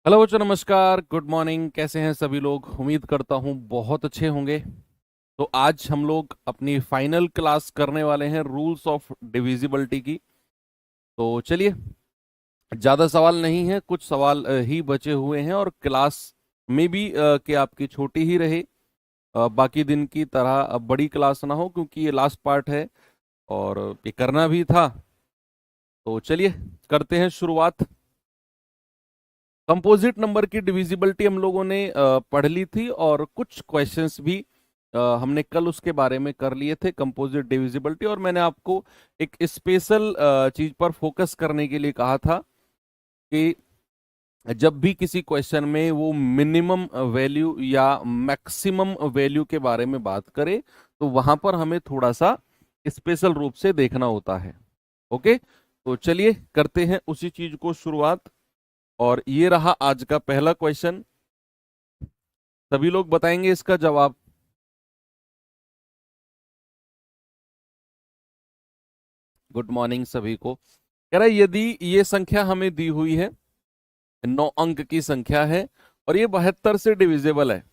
Hello बच्चों, नमस्कार, good morning. कैसे हैं सभी लोग? उम्मीद करता हूं बहुत अच्छे होंगे। तो आज हम लोग अपनी फाइनल क्लास करने वाले हैं रूल्स ऑफ डिविजिबिलिटी की। तो चलिए, ज़्यादा सवाल नहीं है, कुछ सवाल ही बचे हुए हैं और क्लास में भी कि आपकी छोटी ही रहे, बाकी दिन की तरह अब बड़ी क्लास ना हो, क्योंकि ये लास्ट पार्ट है और ये करना भी था। तो चलिए करते हैं शुरुआत। कंपोजिट नंबर की डिविजिबिलिटी हम लोगों ने पढ़ ली थी और कुछ क्वेश्चंस भी हमने कल उसके बारे में कर लिए थे, कंपोजिट डिविजिबिलिटी। और मैंने आपको एक स्पेशल चीज पर फोकस करने के लिए कहा था कि जब भी किसी क्वेश्चन में वो मिनिमम वैल्यू या मैक्सिमम वैल्यू के बारे में बात करे तो वहां पर हमें थोड़ा सा स्पेशल रूप से देखना होता है। ओके, तो चलिए करते हैं उसी चीज को शुरुआत। और ये रहा आज का पहला क्वेश्चन। सभी लोग बताएंगे इसका जवाब। गुड मॉर्निंग सभी को। कह रहा है यदि ये संख्या हमें दी हुई है, 9 अंक की संख्या है और ये 72 से डिविजिबल है,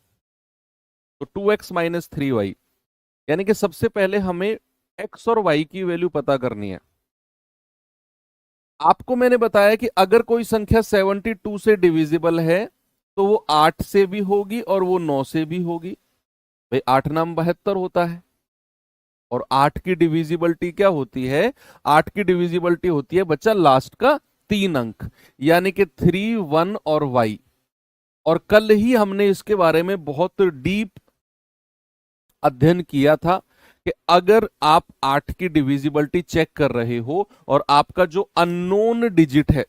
तो 2x - 3y, यानी कि सबसे पहले हमें x और y की वैल्यू पता करनी है। आपको मैंने बताया कि अगर कोई संख्या 72 से डिविजिबल है तो वो 8 से भी होगी और वो 9 से भी होगी। भाई 8 नाम 72 होता है और 8 की डिविजिबिलिटी क्या होती है? 8 की डिविजिबिलिटी होती है बच्चा लास्ट का 3 अंक, यानी कि 3, 1 और y। और कल ही हमने इसके बारे में बहुत डीप अध्ययन किया था कि अगर आप 8 की डिविजिबिलिटी चेक कर रहे हो और आपका जो अननोन डिजिट है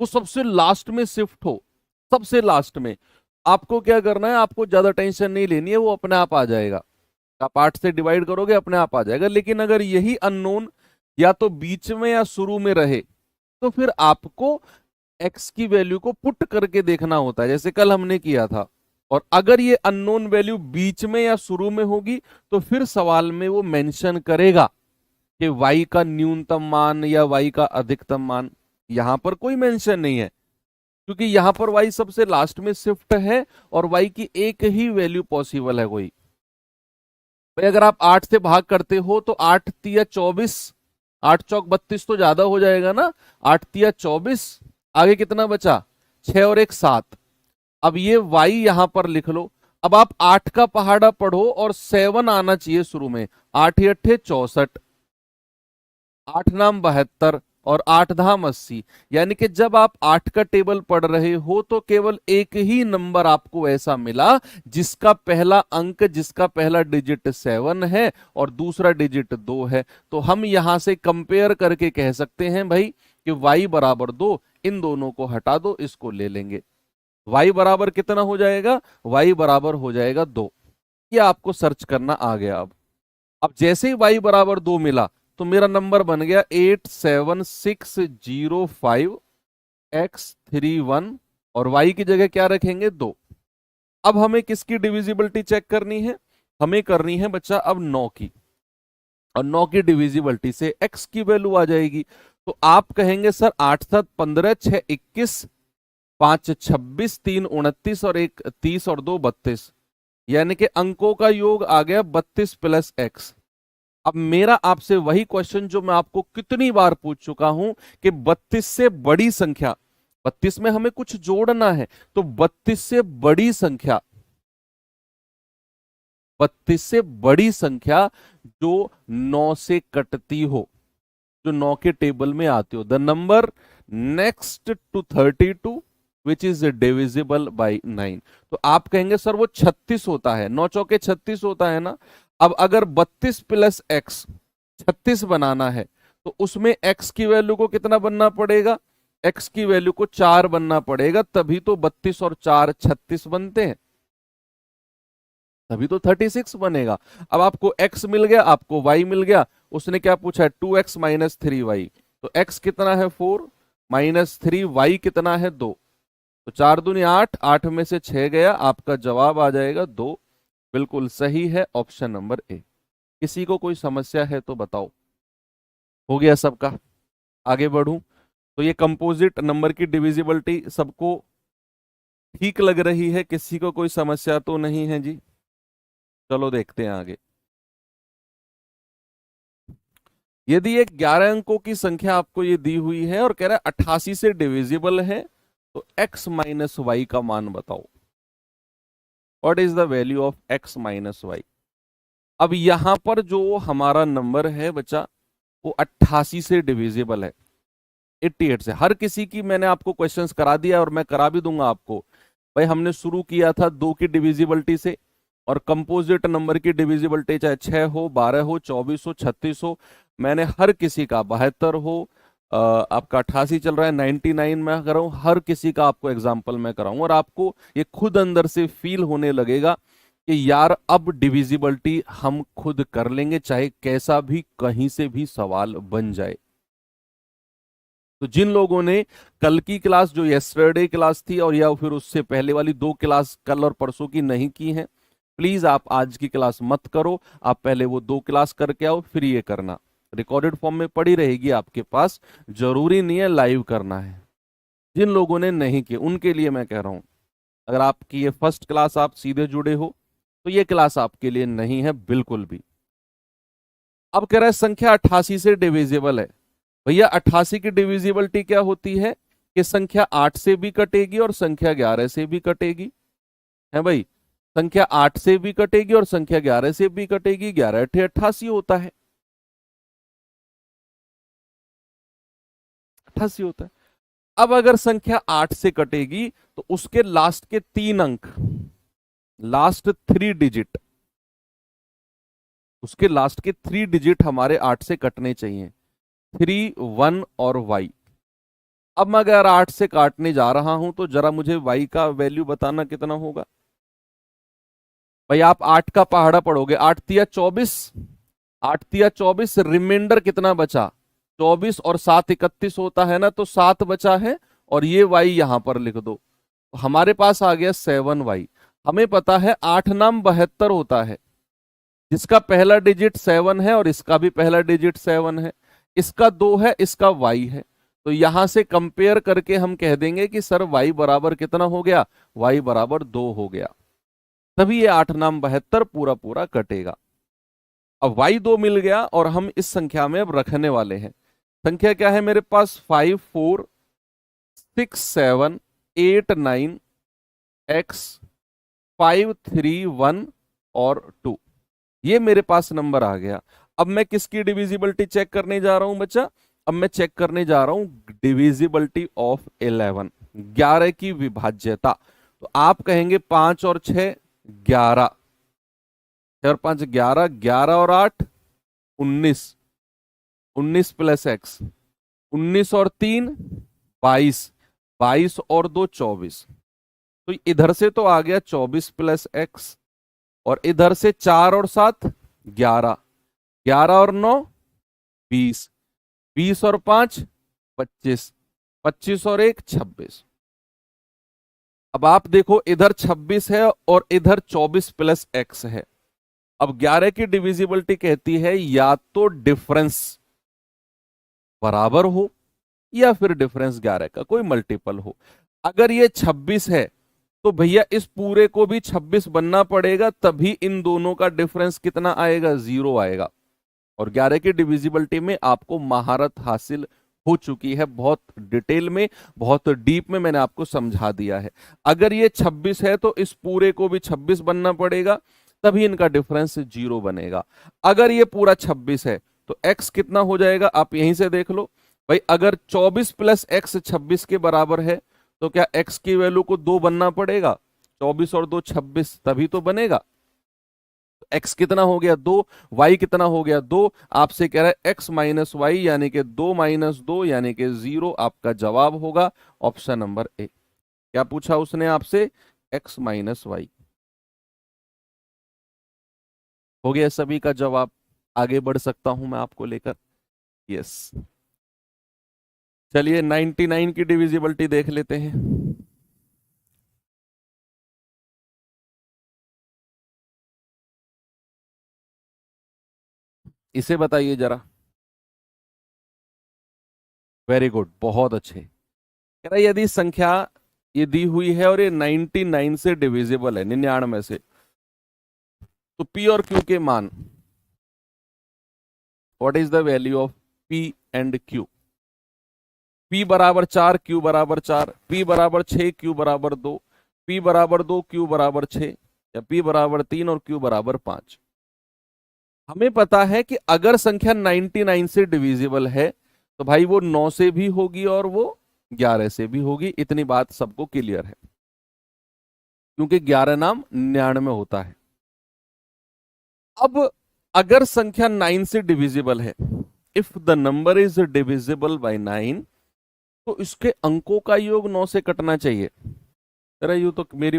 वो सबसे लास्ट में शिफ्ट हो, सबसे लास्ट में, आपको क्या करना है? आपको ज्यादा टेंशन नहीं लेनी है, वो अपने आप आ जाएगा। आप 8 से डिवाइड करोगे अपने आप आ जाएगा। लेकिन अगर यही अननोन या तो बीच में या शुरू में रहे तो फिर आपको एक्स की वैल्यू को पुट करके देखना होता है, जैसे कल हमने किया था। और अगर ये अननोन वैल्यू बीच में या शुरू में होगी तो फिर सवाल में वो मेंशन करेगा कि y का न्यूनतम मान या y का अधिकतम मान। यहां पर कोई मेंशन नहीं है क्योंकि यहां पर y सबसे लास्ट में शिफ्ट है और y की एक ही वैल्यू पॉसिबल है कोई। भाई अगर आप 8 से भाग करते हो तो 8 तिया 24, 8 चौक 32 तो ज्यादा हो जाएगा ना। 8 तिया 24, आगे कितना बचा? 6 और 1 7। अब ये y यहां पर लिख लो। अब आप 8 का पहाड़ा पढ़ो और 7 आना चाहिए शुरू में। 8 × 8 = 64, 8 नाम 72 और 8 धाम 80। यानी कि जब आप 8 का टेबल पढ़ रहे हो तो केवल एक ही नंबर आपको ऐसा मिला जिसका पहला अंक, जिसका पहला डिजिट 7 है और दूसरा डिजिट 2 है। तो हम यहां से कंपेयर करके कह सकते हैं भाई कि y बराबर 2, इन दोनों को हटा दो, इसको ले लेंगे। y बराबर कितना हो जाएगा? y बराबर हो जाएगा 2। ये आपको सर्च करना आ गया। अब जैसे ही y बराबर 2 मिला तो मेरा नंबर बन गया 87605x31 और y की जगह क्या रखेंगे? 2। अब हमें किसकी डिविजिबिलिटी चेक करनी है? हमें करनी है बच्चा अब 9 की। और 9 की डिविजिबिलिटी से x की वैल्यू आ जाएगी। तो आप कहेंगे सर 8 7 15, 6 21, 5 26, 3 29 और 1 30 और 2 32, यानी कि अंकों का योग आ गया 32 + x। अब मेरा आपसे वही क्वेश्चन जो मैं आपको कितनी बार पूछ चुका हूं कि 32 से बड़ी संख्या, 32 में हमें कुछ जोड़ना है, तो 32 से बड़ी संख्या, 32 से बड़ी संख्या जो 9 से कटती हो, जो 9 के टेबल में आती हो, the number next to 32 which is divisible by 9। तो आप कहेंगे सर वो 36 होता है, 9 चौके 36 होता है ना। अब अगर 32 + x 36 बनाना है तो उसमें x की वैल्यू को कितना बनना पड़ेगा? x की वैल्यू को 4 बनना पड़ेगा, तभी तो 32 और 4 36 बनते हैं, तभी तो 36 बनेगा। अब आपको x मिल गया, आपको y मिल गया। उसने क्या पूछा है? 2x - 3y। तो x कितना है? 4 -3y कितना है? 2। तो 4 दूनी 8, 8 में से 6 गया, आपका जवाब आ जाएगा 2। बिल्कुल सही है ऑप्शन नंबर ए। किसी को कोई समस्या है तो बताओ। हो गया सबका? आगे बढ़ूं तो ये कंपोजिट नंबर की डिविजिबिलिटी सबको ठीक लग रही है? किसी को कोई समस्या तो नहीं है जी? चलो देखते हैं आगे। यदि एक 11 अंकों की संख्या आपको ये दी हुई है और कह रहा है 88 से डिविजिबल है, तो x माइनस वाई का मान बताओ। What is the value of x minus y? अब यहां पर जो हमारा नंबर है बच्चा, वो 88 से डिविजिबल है, 88 से। हर किसी की मैंने आपको क्वेश्चंस करा दिया और मैं करा भी दूंगा आपको। भाई हमने शुरू किया था 2 की डिविजिबिलिटी से, और कंपोजिट नंबर की डिविजिबिलिटी चाहे 6 हो, 12 हो, 24 हो, 36 हो, मैंने हर किसी का, 72 हो, आपका 88 चल रहा है, 99 मैं कराऊं, हर किसी का आपको एग्जाम्पल मैं कराऊं, और आपको ये खुद अंदर से फील होने लगेगा कि यार अब डिविजिबिलिटी हम खुद कर लेंगे, चाहे कैसा भी कहीं से भी सवाल बन जाए। तो जिन लोगों ने कल की क्लास जो यस्टरडे क्लास थी और या फिर उससे पहले वाली 2 क्लास कल और परसों की नहीं की हैं, प्लीज आप आज की क्लास मत करो, आप पहले वो 2 क्लास करके आओ, फिर ये करना। रिकॉर्डेड फॉर्म में पड़ी रहेगी आपके पास, जरूरी नहीं है लाइव करना है। जिन लोगों ने नहीं की उनके लिए मैं कह रहा हूं, अगर आपकी ये फर्स्ट क्लास आप सीधे जुड़े हो तो ये क्लास आपके लिए नहीं है बिल्कुल भी। अब कह रहा है संख्या 88 से डिविजिबल है। भैया 88 की डिविजिबिलिटी क्या होती है कि संख्या 8 से भी कटेगी और संख्या 11 से भी कटेगी, है भाई। संख्या 8 से भी कटेगी और संख्या 11 से भी कटेगी, 11 अठे 88 होता है, 88 होता है। अब अगर संख्या 8 से कटेगी तो उसके लास्ट के 3 अंक, लास्ट 3 डिजिट, उसके लास्ट के 3 डिजिट हमारे 8 से कटने चाहिए, 3, 1 और वाई। अब मैं अगर 8 से काटने जा रहा हूं तो जरा मुझे वाई का वैल्यू बताना कितना होगा। भाई आप 8 का पहाड़ा पढ़ोगे, 8 तिया 24, 8 तिया 24, रिमाइंडर कितना बचा, 24 और 7 31 होता है ना, तो 7 बचा है, और ये वाई यहां पर लिख दो, तो हमारे पास आ गया 7y। हमें पता है 8 नाम 72 होता है, जिसका पहला डिजिट 7 है और इसका भी पहला डिजिट 7 है, इसका 2 है, इसका y है, तो यहां से कंपेयर करके हम कह देंगे कि सर y बराबर कितना हो गया, y बराबर 2 हो गया, तभी ये 8 नाम 72 पूरा पूरा कटेगा। अब y 2 मिल गया और हम इस संख्या में अब रखने वाले हैं। संख्या क्या है मेरे पास, 5 4 6 7 8 9 x 5 3 1 और 2, ये मेरे पास नंबर आ गया। अब मैं किसकी डिविजिबिलिटी चेक करने जा रहा हूं बच्चा, अब मैं चेक करने जा रहा हूं डिविजिबिलिटी ऑफ 11, 11 की विभाज्यता। तो आप कहेंगे 5 और 6 11, 6 और 5 11, 11 और 8 19, 19 प्लस एक्स, 19 और 3 22, 22 और 2 24, तो इधर से तो आ गया 24 प्लस एक्स, और इधर से 4 और 7 11, 11 और 9 20, 20 और 5 25, 25 और 1 26। अब आप देखो इधर 26 है और इधर 24 प्लस एक्स है। अब 11 की डिविजिबिलिटी कहती है या तो डिफरेंस बराबर हो या फिर डिफरेंस 11 का कोई मल्टीपल हो। अगर ये 26 है तो भैया इस पूरे को भी 26 बनना पड़ेगा, तभी इन दोनों का डिफरेंस कितना आएगा, 0 आएगा। और 11 की डिविजिबिलिटी में आपको महारत हासिल हो चुकी है, बहुत डिटेल में, बहुत डीप में मैंने आपको समझा दिया है। अगर ये 26 है तो इस पूरे को भी 26 बनना पड़ेगा, तभी इनका डिफरेंस 0 बनेगा। अगर ये पूरा 26 है तो x कितना हो जाएगा, आप यहीं से देख लो भाई। अगर 24 प्लस एक्स 26 के बराबर है तो क्या x की वैल्यू को 2 बनना पड़ेगा, 24 और 2 26, तभी तो बनेगा। x कितना हो गया 2, y कितना हो गया 2, आपसे कह रहा है x माइनस वाई यानी कि 2 माइनस 2 यानी कि 0, आपका जवाब होगा ऑप्शन नंबर ए। क्या पूछा उसने आपसे, x माइनस वाई। हो गया सभी का जवाब, आगे बढ़ सकता हूं मैं आपको लेकर। यस, चलिए 99 की डिविजिबिलिटी देख लेते हैं। इसे बताइए जरा। वेरी गुड, बहुत अच्छे। कह रहा है यदि संख्या ये दी हुई है और ये 99 से डिविजिबल है, 99 से। तो P और Q के मान, what is the value of P and Q? P बराबर 4, Q बराबर 4, P बराबर 6, Q बराबर 2, P बराबर 2, Q बराबर 6, या P बराबर 3 और Q बराबर 5। हमें पता है कि अगर संख्या 99 से डिविजिबल है तो भाई वो 9 से भी होगी और वो 11 से भी होगी। इतनी बात सबको क्लियर है, क्योंकि 11 नाम 99 होता है। अब अगर संख्या 9 से डिविजिबल है, if the number is divisible by 9, तो इसके अंकों का योग 9 से कटना चाहिए। अरे यूं तो मेरी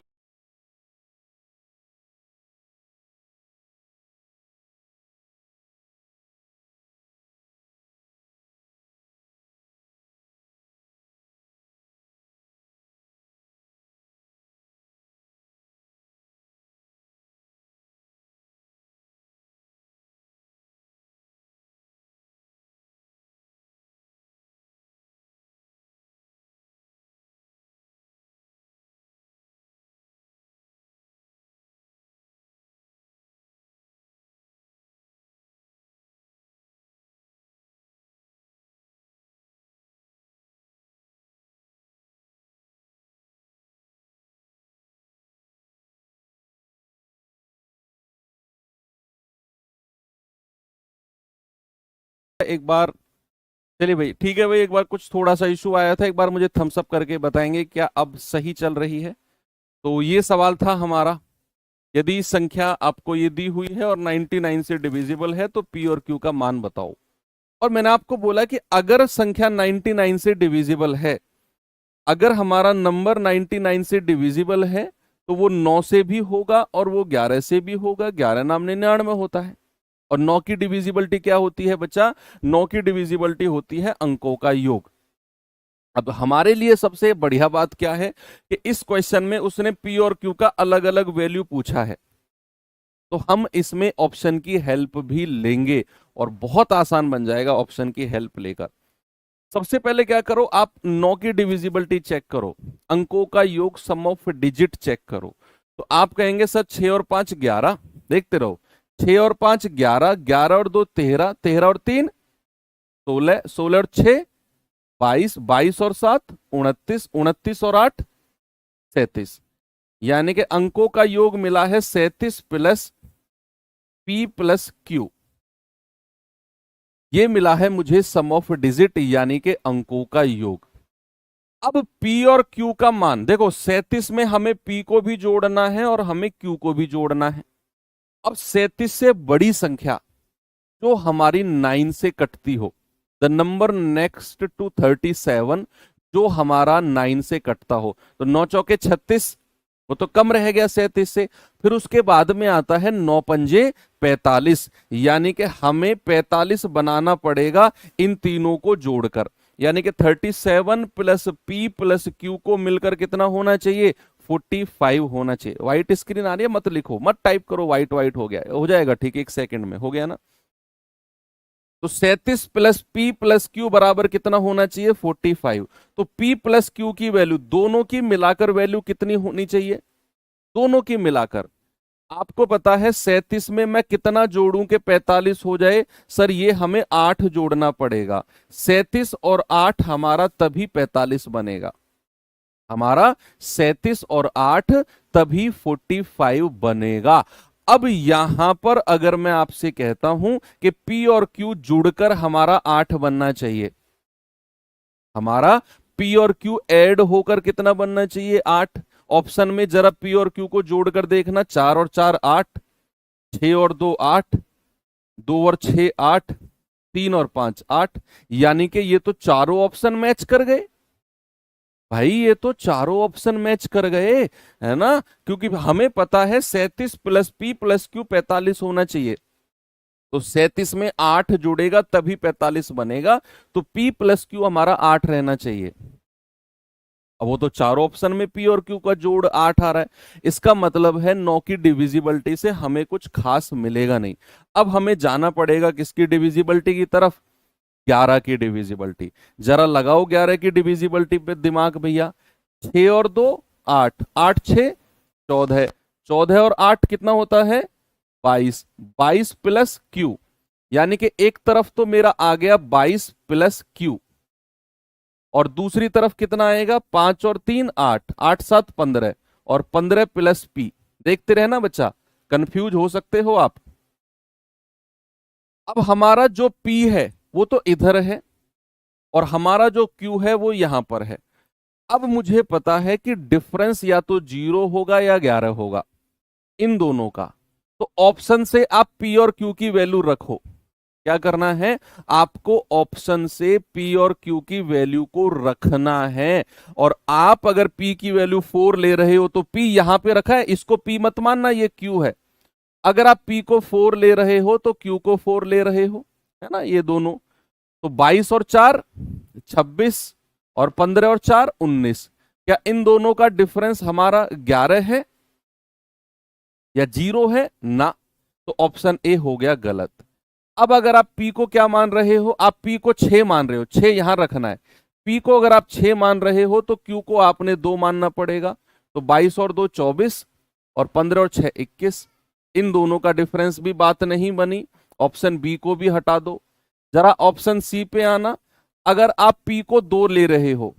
एक बार, चलिए भाई ठीक है भाई, एक बार कुछ थोड़ा सा इशू आया था, एक बार मुझे थम्स अप करके बताएंगे क्या अब सही चल रही है। तो ये सवाल था हमारा, यदि संख्या आपको ये दी हुई है और 99 से डिविजिबल है तो P और Q का मान बताओ। और मैंने आपको बोला कि अगर संख्या 99 से डिविजिबल है, अगर हमारा नंबर 99 से डिविजिबल है तो वो 9 से भी होगा और वो 11 से भी होगा। 11 नाम 99 होता है। और 9 की डिविजिबिलिटी क्या होती है बच्चा? 9 की डिविजिबिलिटी होती है अंकों का योग। अब हमारे लिए सबसे बढ़िया बात क्या है कि इस क्वेश्चन में उसने P और Q का अलग अलग वैल्यू पूछा है, तो हम इसमें ऑप्शन की हेल्प भी लेंगे और बहुत आसान बन जाएगा ऑप्शन की हेल्प लेकर। सबसे पहले क्या करो, आप 9 की डिविजिबिलिटी चेक करो, अंकों का योग सम ऑफ डिजिट चेक करो। तो आप कहेंगे सर 6 और 5 11, देखते रहो, 6 और 5 11, 11 और 2 13, 13 और 3 16, 16 और 6 22, 22 और 7 29, 29 और 8 37। यानी कि अंकों का योग मिला है 37 प्लस P प्लस Q। ये मिला है मुझे सम ऑफ डिजिट यानी कि अंकों का योग। अब P और Q का मान देखो, 37 में हमें P को भी जोड़ना है और हमें Q को भी जोड़ना है। अब 37 से बड़ी संख्या जो हमारी 9 से कटती हो, द नंबर नेक्स्ट टू 37 जो हमारा 9 से कटता हो, तो 9 चौके 36, वो तो कम रह गया 37 से। फिर उसके बाद में आता है 9 पंजे 45, यानी कि हमें 45 बनाना पड़ेगा इन तीनों को जोड़कर। यानी कि 37 प्लस P प्लस Q को मिलकर कितना होना चाहिए? 45 होना चाहिए। व्हाइट स्क्रीन आ रही है, मत लिखो, मत टाइप करो, व्हाइट व्हाइट हो गया, हो जाएगा ठीक, एक सेकंड में हो गया ना। तो 37 प्लस P प्लस Q बराबर कितना होना चाहिए? 45। तो P प्लस Q की वैल्यू, दोनों की मिलाकर वैल्यू कितनी होनी चाहिए? दोनों की मिलाकर, आपको पता है 37 में मैं कितना जोड़ूं कि 45 हो जाए? सर ये हमें 8 जोड़ना पड़ेगा। 37 और 8 हमारा तभी 45 बनेगा, हमारा 37 और 8 तभी 45 बनेगा। अब यहां पर अगर मैं आपसे कहता हूं कि P और Q जुड़कर हमारा 8 बनना चाहिए, हमारा P और Q ऐड होकर कितना बनना चाहिए? 8। ऑप्शन में जरा P और Q को जोड़कर देखना, 4 और 4 8, 6 और 2 8, 2 और 6 8, 3 और 5 8। यानी कि ये तो चारों ऑप्शन मैच कर गए भाई, ये तो चारों ऑप्शन मैच कर गए, है ना? क्योंकि हमें पता है 37 प्लस P प्लस Q 45 होना चाहिए, तो 37 में 8 जुड़ेगा तभी 45 बनेगा, तो P प्लस Q हमारा 8 रहना चाहिए। अब वो तो चारों ऑप्शन में P और Q का जोड़ 8 आ रहा है, इसका मतलब है 9 की डिविजिबिलिटी से हमें कुछ खास मिलेगा नहीं। अब हमें जाना पड़ेगा किसकी डिविजिबिलिटी की तरफ? 11 की डिविजिबिलिटी। जरा लगाओ 11 की डिविजिबिलिटी पे दिमाग भैया। 6 और 2 8, 8 6 14, 14 और 8 कितना होता है 22, 22 प्लस क्यू, यानी कि एक तरफ तो मेरा आ गया 22 प्लस क्यू, और दूसरी तरफ कितना आएगा 5 और 3 8, 8 7 15, और 15 प्लस पी। देखते रहना बच्चा, कंफ्यूज हो सकते हो आप। अब हमारा जो पी है वो तो इधर है, और हमारा जो क्यू है वो यहां पर है। अब मुझे पता है कि डिफरेंस या तो 0 होगा या 11 होगा इन दोनों का। तो ऑप्शन से आप पी और क्यू की वैल्यू रखो। क्या करना है, आपको ऑप्शन से पी और क्यू की वैल्यू को रखना है। और आप अगर पी की वैल्यू 4 ले रहे हो तो पी यहां पे रखा है, इसको पी मत मानना, ये क्यू है। अगर आप पी को 4 ले रहे हो तो क्यू को 4 ले रहे हो, है ना, ये दोनों। तो 22 और 4 26, और 15 और 4 19। क्या इन दोनों का डिफरेंस हमारा 11 है या 0 है ना? तो ऑप्शन ए हो गया गलत। अब अगर आप पी को क्या मान रहे हो, आप पी को 6 मान रहे हो, 6 यहां रखना है। पी को अगर आप 6 मान रहे हो तो क्यू को आपने 2 मानना पड़ेगा। तो 22 और 2 24, और 15 और 6 21। इन दोनों का डिफरेंस भी बात नहीं बनी, ऑप्शन बी को भी हटा दो। जरा ऑप्शन सी पे आना। अगर आप पी को 2 ले रहे हो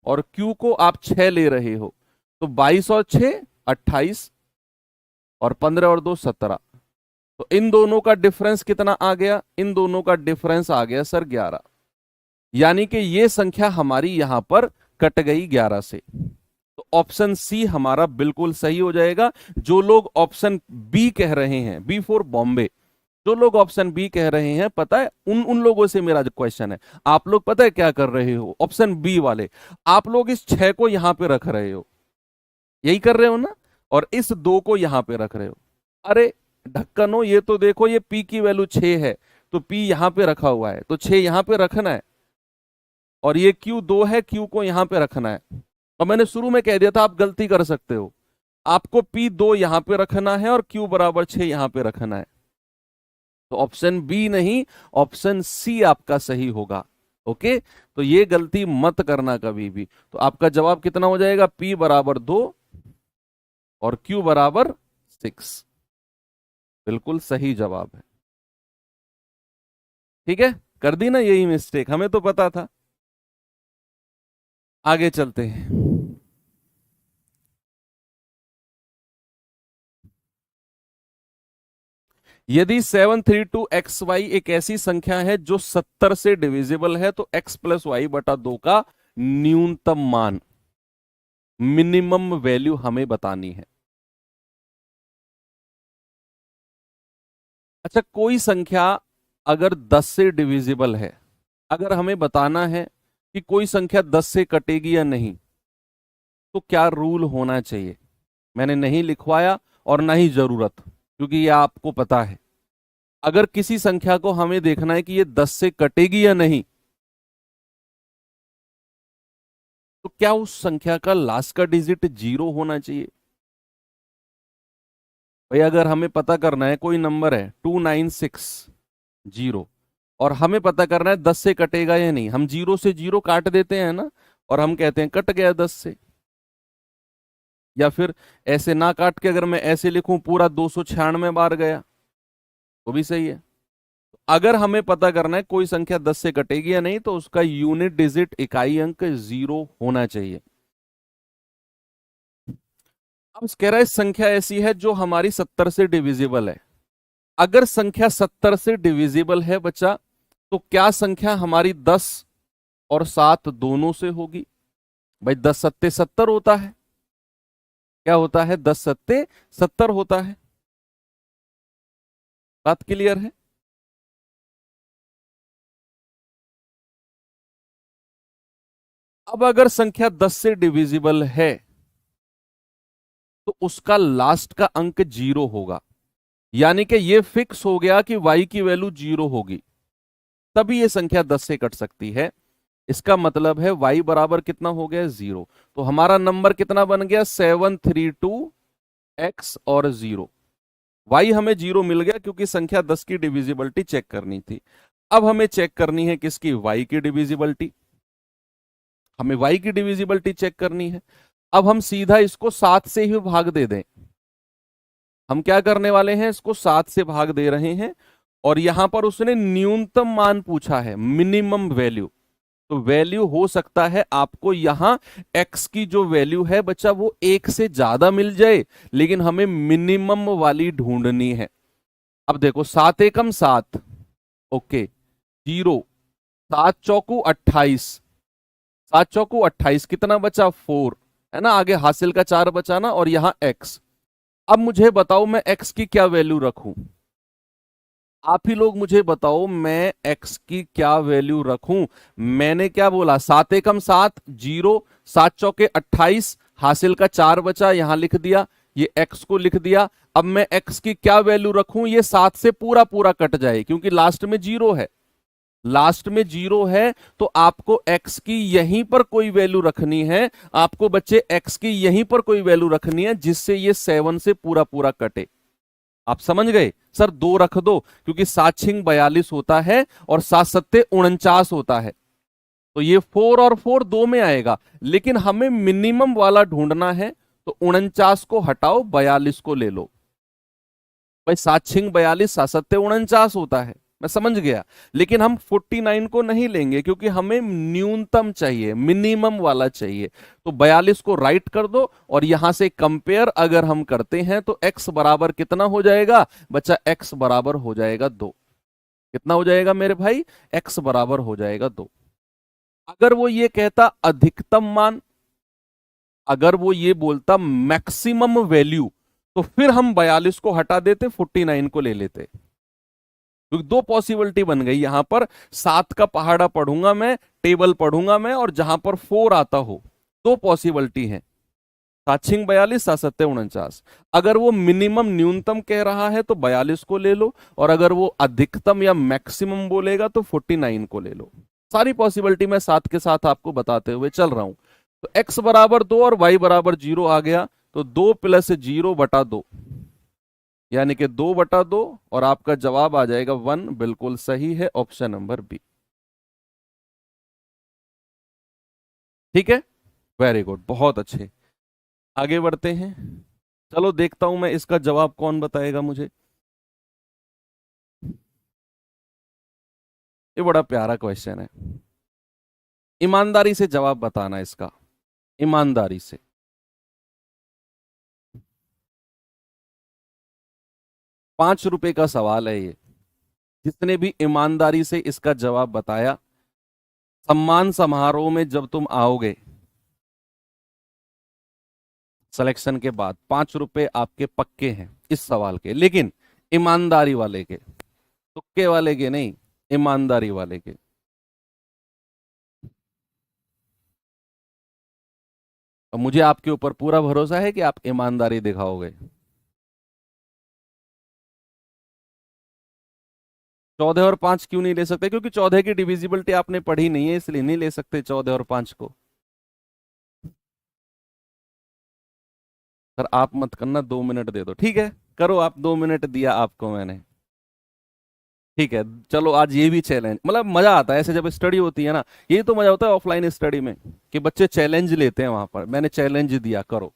और क्यू को आप 6 ले रहे हो, तो 22 और 6 28, और 15 और 2 17। तो इन दोनों का डिफरेंस कितना आ गया, इन दोनों का डिफरेंस आ गया सर 11। यानी कि ये संख्या हमारी यहां पर कट गई 11 से। तो ऑप्शन सी हमारा बिल्कुल सही हो जाएगा। जो लोग ऑप्शन बी कह रहे हैं, बी फॉर बॉम्बे, जो लोग ऑप्शन बी कह रहे हैं, पता है उन उन लोगों से मेरा जो क्वेश्चन है, आप लोग पता है क्या कर रहे हो, ऑप्शन बी वाले, आप लोग इस 6 को यहां पे रख रहे हो, यही कर रहे हो ना, और इस 2 को यहां पे रख रहे हो। अरे ढक्कनो, ये तो देखो, ये पी की वैल्यू 6 है, तो पी यहां पे रखा हुआ है, तो 6 यहां पे रखना है, और ये क्यू 2 है, क्यू को यहां पे रखना है। और मैंने शुरू में कह दिया था आप गलती कर सकते हो, आपको पी 2 यहां पे रखना है और क्यू बराबर 6 यहां पे रखना है। तो ऑप्शन बी नहीं, ऑप्शन सी आपका सही होगा। ओके, तो ये गलती मत करना कभी भी। तो आपका जवाब कितना हो जाएगा, पी बराबर 2 और क्यू बराबर 6। बिल्कुल सही जवाब है। ठीक है, कर दी ना यही मिस्टेक, हमें तो पता था। आगे चलते हैं। यदि 732xy एक ऐसी संख्या है जो 70 से डिविजिबल है, तो x प्लस वाई बटा 2 का न्यूनतम मान, मिनिमम वैल्यू हमें बतानी है। अच्छा, कोई संख्या अगर 10 से डिविजिबल है, अगर हमें बताना है कि कोई संख्या 10 से कटेगी या नहीं, तो क्या रूल होना चाहिए? मैंने नहीं लिखवाया और ना ही जरूरत, क्योंकि ये आपको पता है। अगर किसी संख्या को हमें देखना है कि ये 10 से कटेगी या नहीं, तो क्या उस संख्या का लास्ट का डिजिट 0 होना चाहिए? भाई अगर हमें पता करना है कोई नंबर है 2960, और हमें पता करना है 10 से कटेगा या नहीं, हम 0 से 0 काट देते हैं ना, और हम कहते हैं कट गया 10 से। या फिर ऐसे ना काट के अगर मैं ऐसे लिखूं पूरा 296 बार गया, तो भी सही है। अगर हमें पता करना है कोई संख्या 10 से कटेगी या नहीं, तो उसका यूनिट डिजिट, इकाई अंक 0 होना चाहिए। अब कह रहा है संख्या ऐसी है जो हमारी 70 से डिविजिबल है। अगर संख्या 70 से डिविजिबल है बच्चा, तो क्या संख्या हमारी 10 और 7 दोनों से होगी? भाई 10 सत्ते 70 होता है। क्या होता है? 10 सत्ते 70 होता है। बात क्लियर है? अब अगर संख्या 10 से डिविजिबल है, तो उसका लास्ट का अंक 0 होगा। यानी कि ये फिक्स हो गया कि y की वैल्यू 0 होगी, तभी ये संख्या 10 से कट सकती है। इसका मतलब है y बराबर कितना हो गया? 0। तो हमारा नंबर कितना बन गया? 732x और 0। y हमें 0 मिल गया क्योंकि संख्या 10 की डिविजिबिलिटी चेक करनी थी। अब हमें चेक करनी है किसकी? y की डिविजिबिलिटी। हमें y की डिविजिबिलिटी चेक करनी है। अब हम सीधा इसको 7 से ही भाग दे दें। हम क्या करने वाले हैं, इसको 7 से भाग दे रहे हैं, और यहां पर उसने न्यूनतम मान पूछा है, मिनिमम वैल्यू। तो वैल्यू हो सकता है आपको यहां x की जो वैल्यू है बच्चा वो 1 से ज्यादा मिल जाए, लेकिन हमें मिनिमम वाली ढूंढनी है। अब देखो 7 एकम 7, ओके, 0, 7 चौकू 28, 7 चौकू 28, कितना बचा 4, है ना, आगे हासिल का 4 बचा ना, और यहां x। अब मुझे बताओ मैं x की क्या वैल्यू रखूं, आप ही लोग मुझे बताओ मैं x की क्या वैल्यू रखूं। मैंने क्या बोला, 7 एकम 7, 0, 7 चौके 28, हासिल का 4 बचा, यहां लिख दिया, ये x को लिख दिया। अब मैं x की क्या वैल्यू रखूं, ये 7 से पूरा पूरा कट जाए क्योंकि लास्ट में 0 है, लास्ट में 0 है, तो आपको x की यहीं पर कोई वैल्यू रखनी है, आपको बच्चे x की यहीं पर कोई वैल्यू रखनी है जिससे ये 7 से पूरा पूरा कटे। आप समझ गए, सर 2 रख दो क्योंकि 7 छिंग 42 होता है और 7 सत्ते 49 होता है, तो ये 4 और 4 2 में आएगा, लेकिन हमें मिनिमम वाला ढूंढना है, तो 49 को हटाओ 42 को ले लो। भाई 7 छिंग 42, 7 सत्ते 49 होता है, मैं समझ गया, लेकिन हम 49 को नहीं लेंगे क्योंकि हमें न्यूनतम चाहिए, मिनिमम वाला चाहिए। तो 42 को राइट कर दो, और यहां से कंपेयर अगर हम करते हैं तो x बराबर कितना हो जाएगा बच्चा, x बराबर हो जाएगा 2। कितना हो जाएगा मेरे भाई, x बराबर हो जाएगा 2। अगर वो ये कहता अधिकतम मान, अगर वो ये बोलता मैक्सिमम वैल्यू, तो फिर हम 42 को हटा देते, 49 को ले लेते, क्योंकि 2 पॉसिबिलिटी बन गई यहां पर। 7 का पहाड़ा पढ़ूंगा मैं, टेबल पढ़ूंगा मैं, और जहां पर 4 आता हो, 2 पॉसिबिलिटी है, 7 छिंग 42, 7 सत्ते 49। अगर वो मिनिमम न्यूनतम कह रहा है तो 42 को ले लो, और अगर वो अधिकतम या मैक्सिमम बोलेगा तो 49 को ले लो। सारी पॉसिबिलिटी मैं साथ के साथ आपको बताते हुए चल रहा हूं। तो x बराबर 2 और y बराबर 0 आ गया, तो 2 + 0 बटा 2, यानी कि 2 बटा 2, और आपका जवाब आ जाएगा 1। बिल्कुल सही है, ऑप्शन नंबर बी। ठीक है, वेरी गुड, बहुत अच्छे। आगे बढ़ते हैं, चलो देखता हूं मैं इसका जवाब कौन बताएगा मुझे। ये बड़ा प्यारा क्वेश्चन है, ईमानदारी से जवाब बताना इसका, ईमानदारी से। 5 रुपए का सवाल है ये, जिसने भी ईमानदारी से इसका जवाब बताया, सम्मान समारोह में जब तुम आओगे सिलेक्शन के बाद, 5 रुपए आपके पक्के हैं इस सवाल के, लेकिन ईमानदारी वाले के, तुक्के वाले के नहीं, ईमानदारी वाले के। और मुझे आपके ऊपर पूरा भरोसा है कि आप ईमानदारी दिखाओगे। 14 और 5 क्यों नहीं ले सकते, क्योंकि 14 की डिविजिबिलिटी आपने पढ़ी नहीं है, इसलिए नहीं ले सकते 14 और 5 को। सर आप मत करना, 2 मिनट दे दो, ठीक है, करो आप, 2 मिनट दिया आपको मैंने, ठीक है। चलो आज ये भी चैलेंज, मतलब मजा आता है ऐसे जब स्टडी होती है ना, यही तो मजा होता है ऑफलाइन स्टडी में, कि बच्चे चैलेंज लेते हैं, वहां पर मैंने चैलेंज दिया, करो।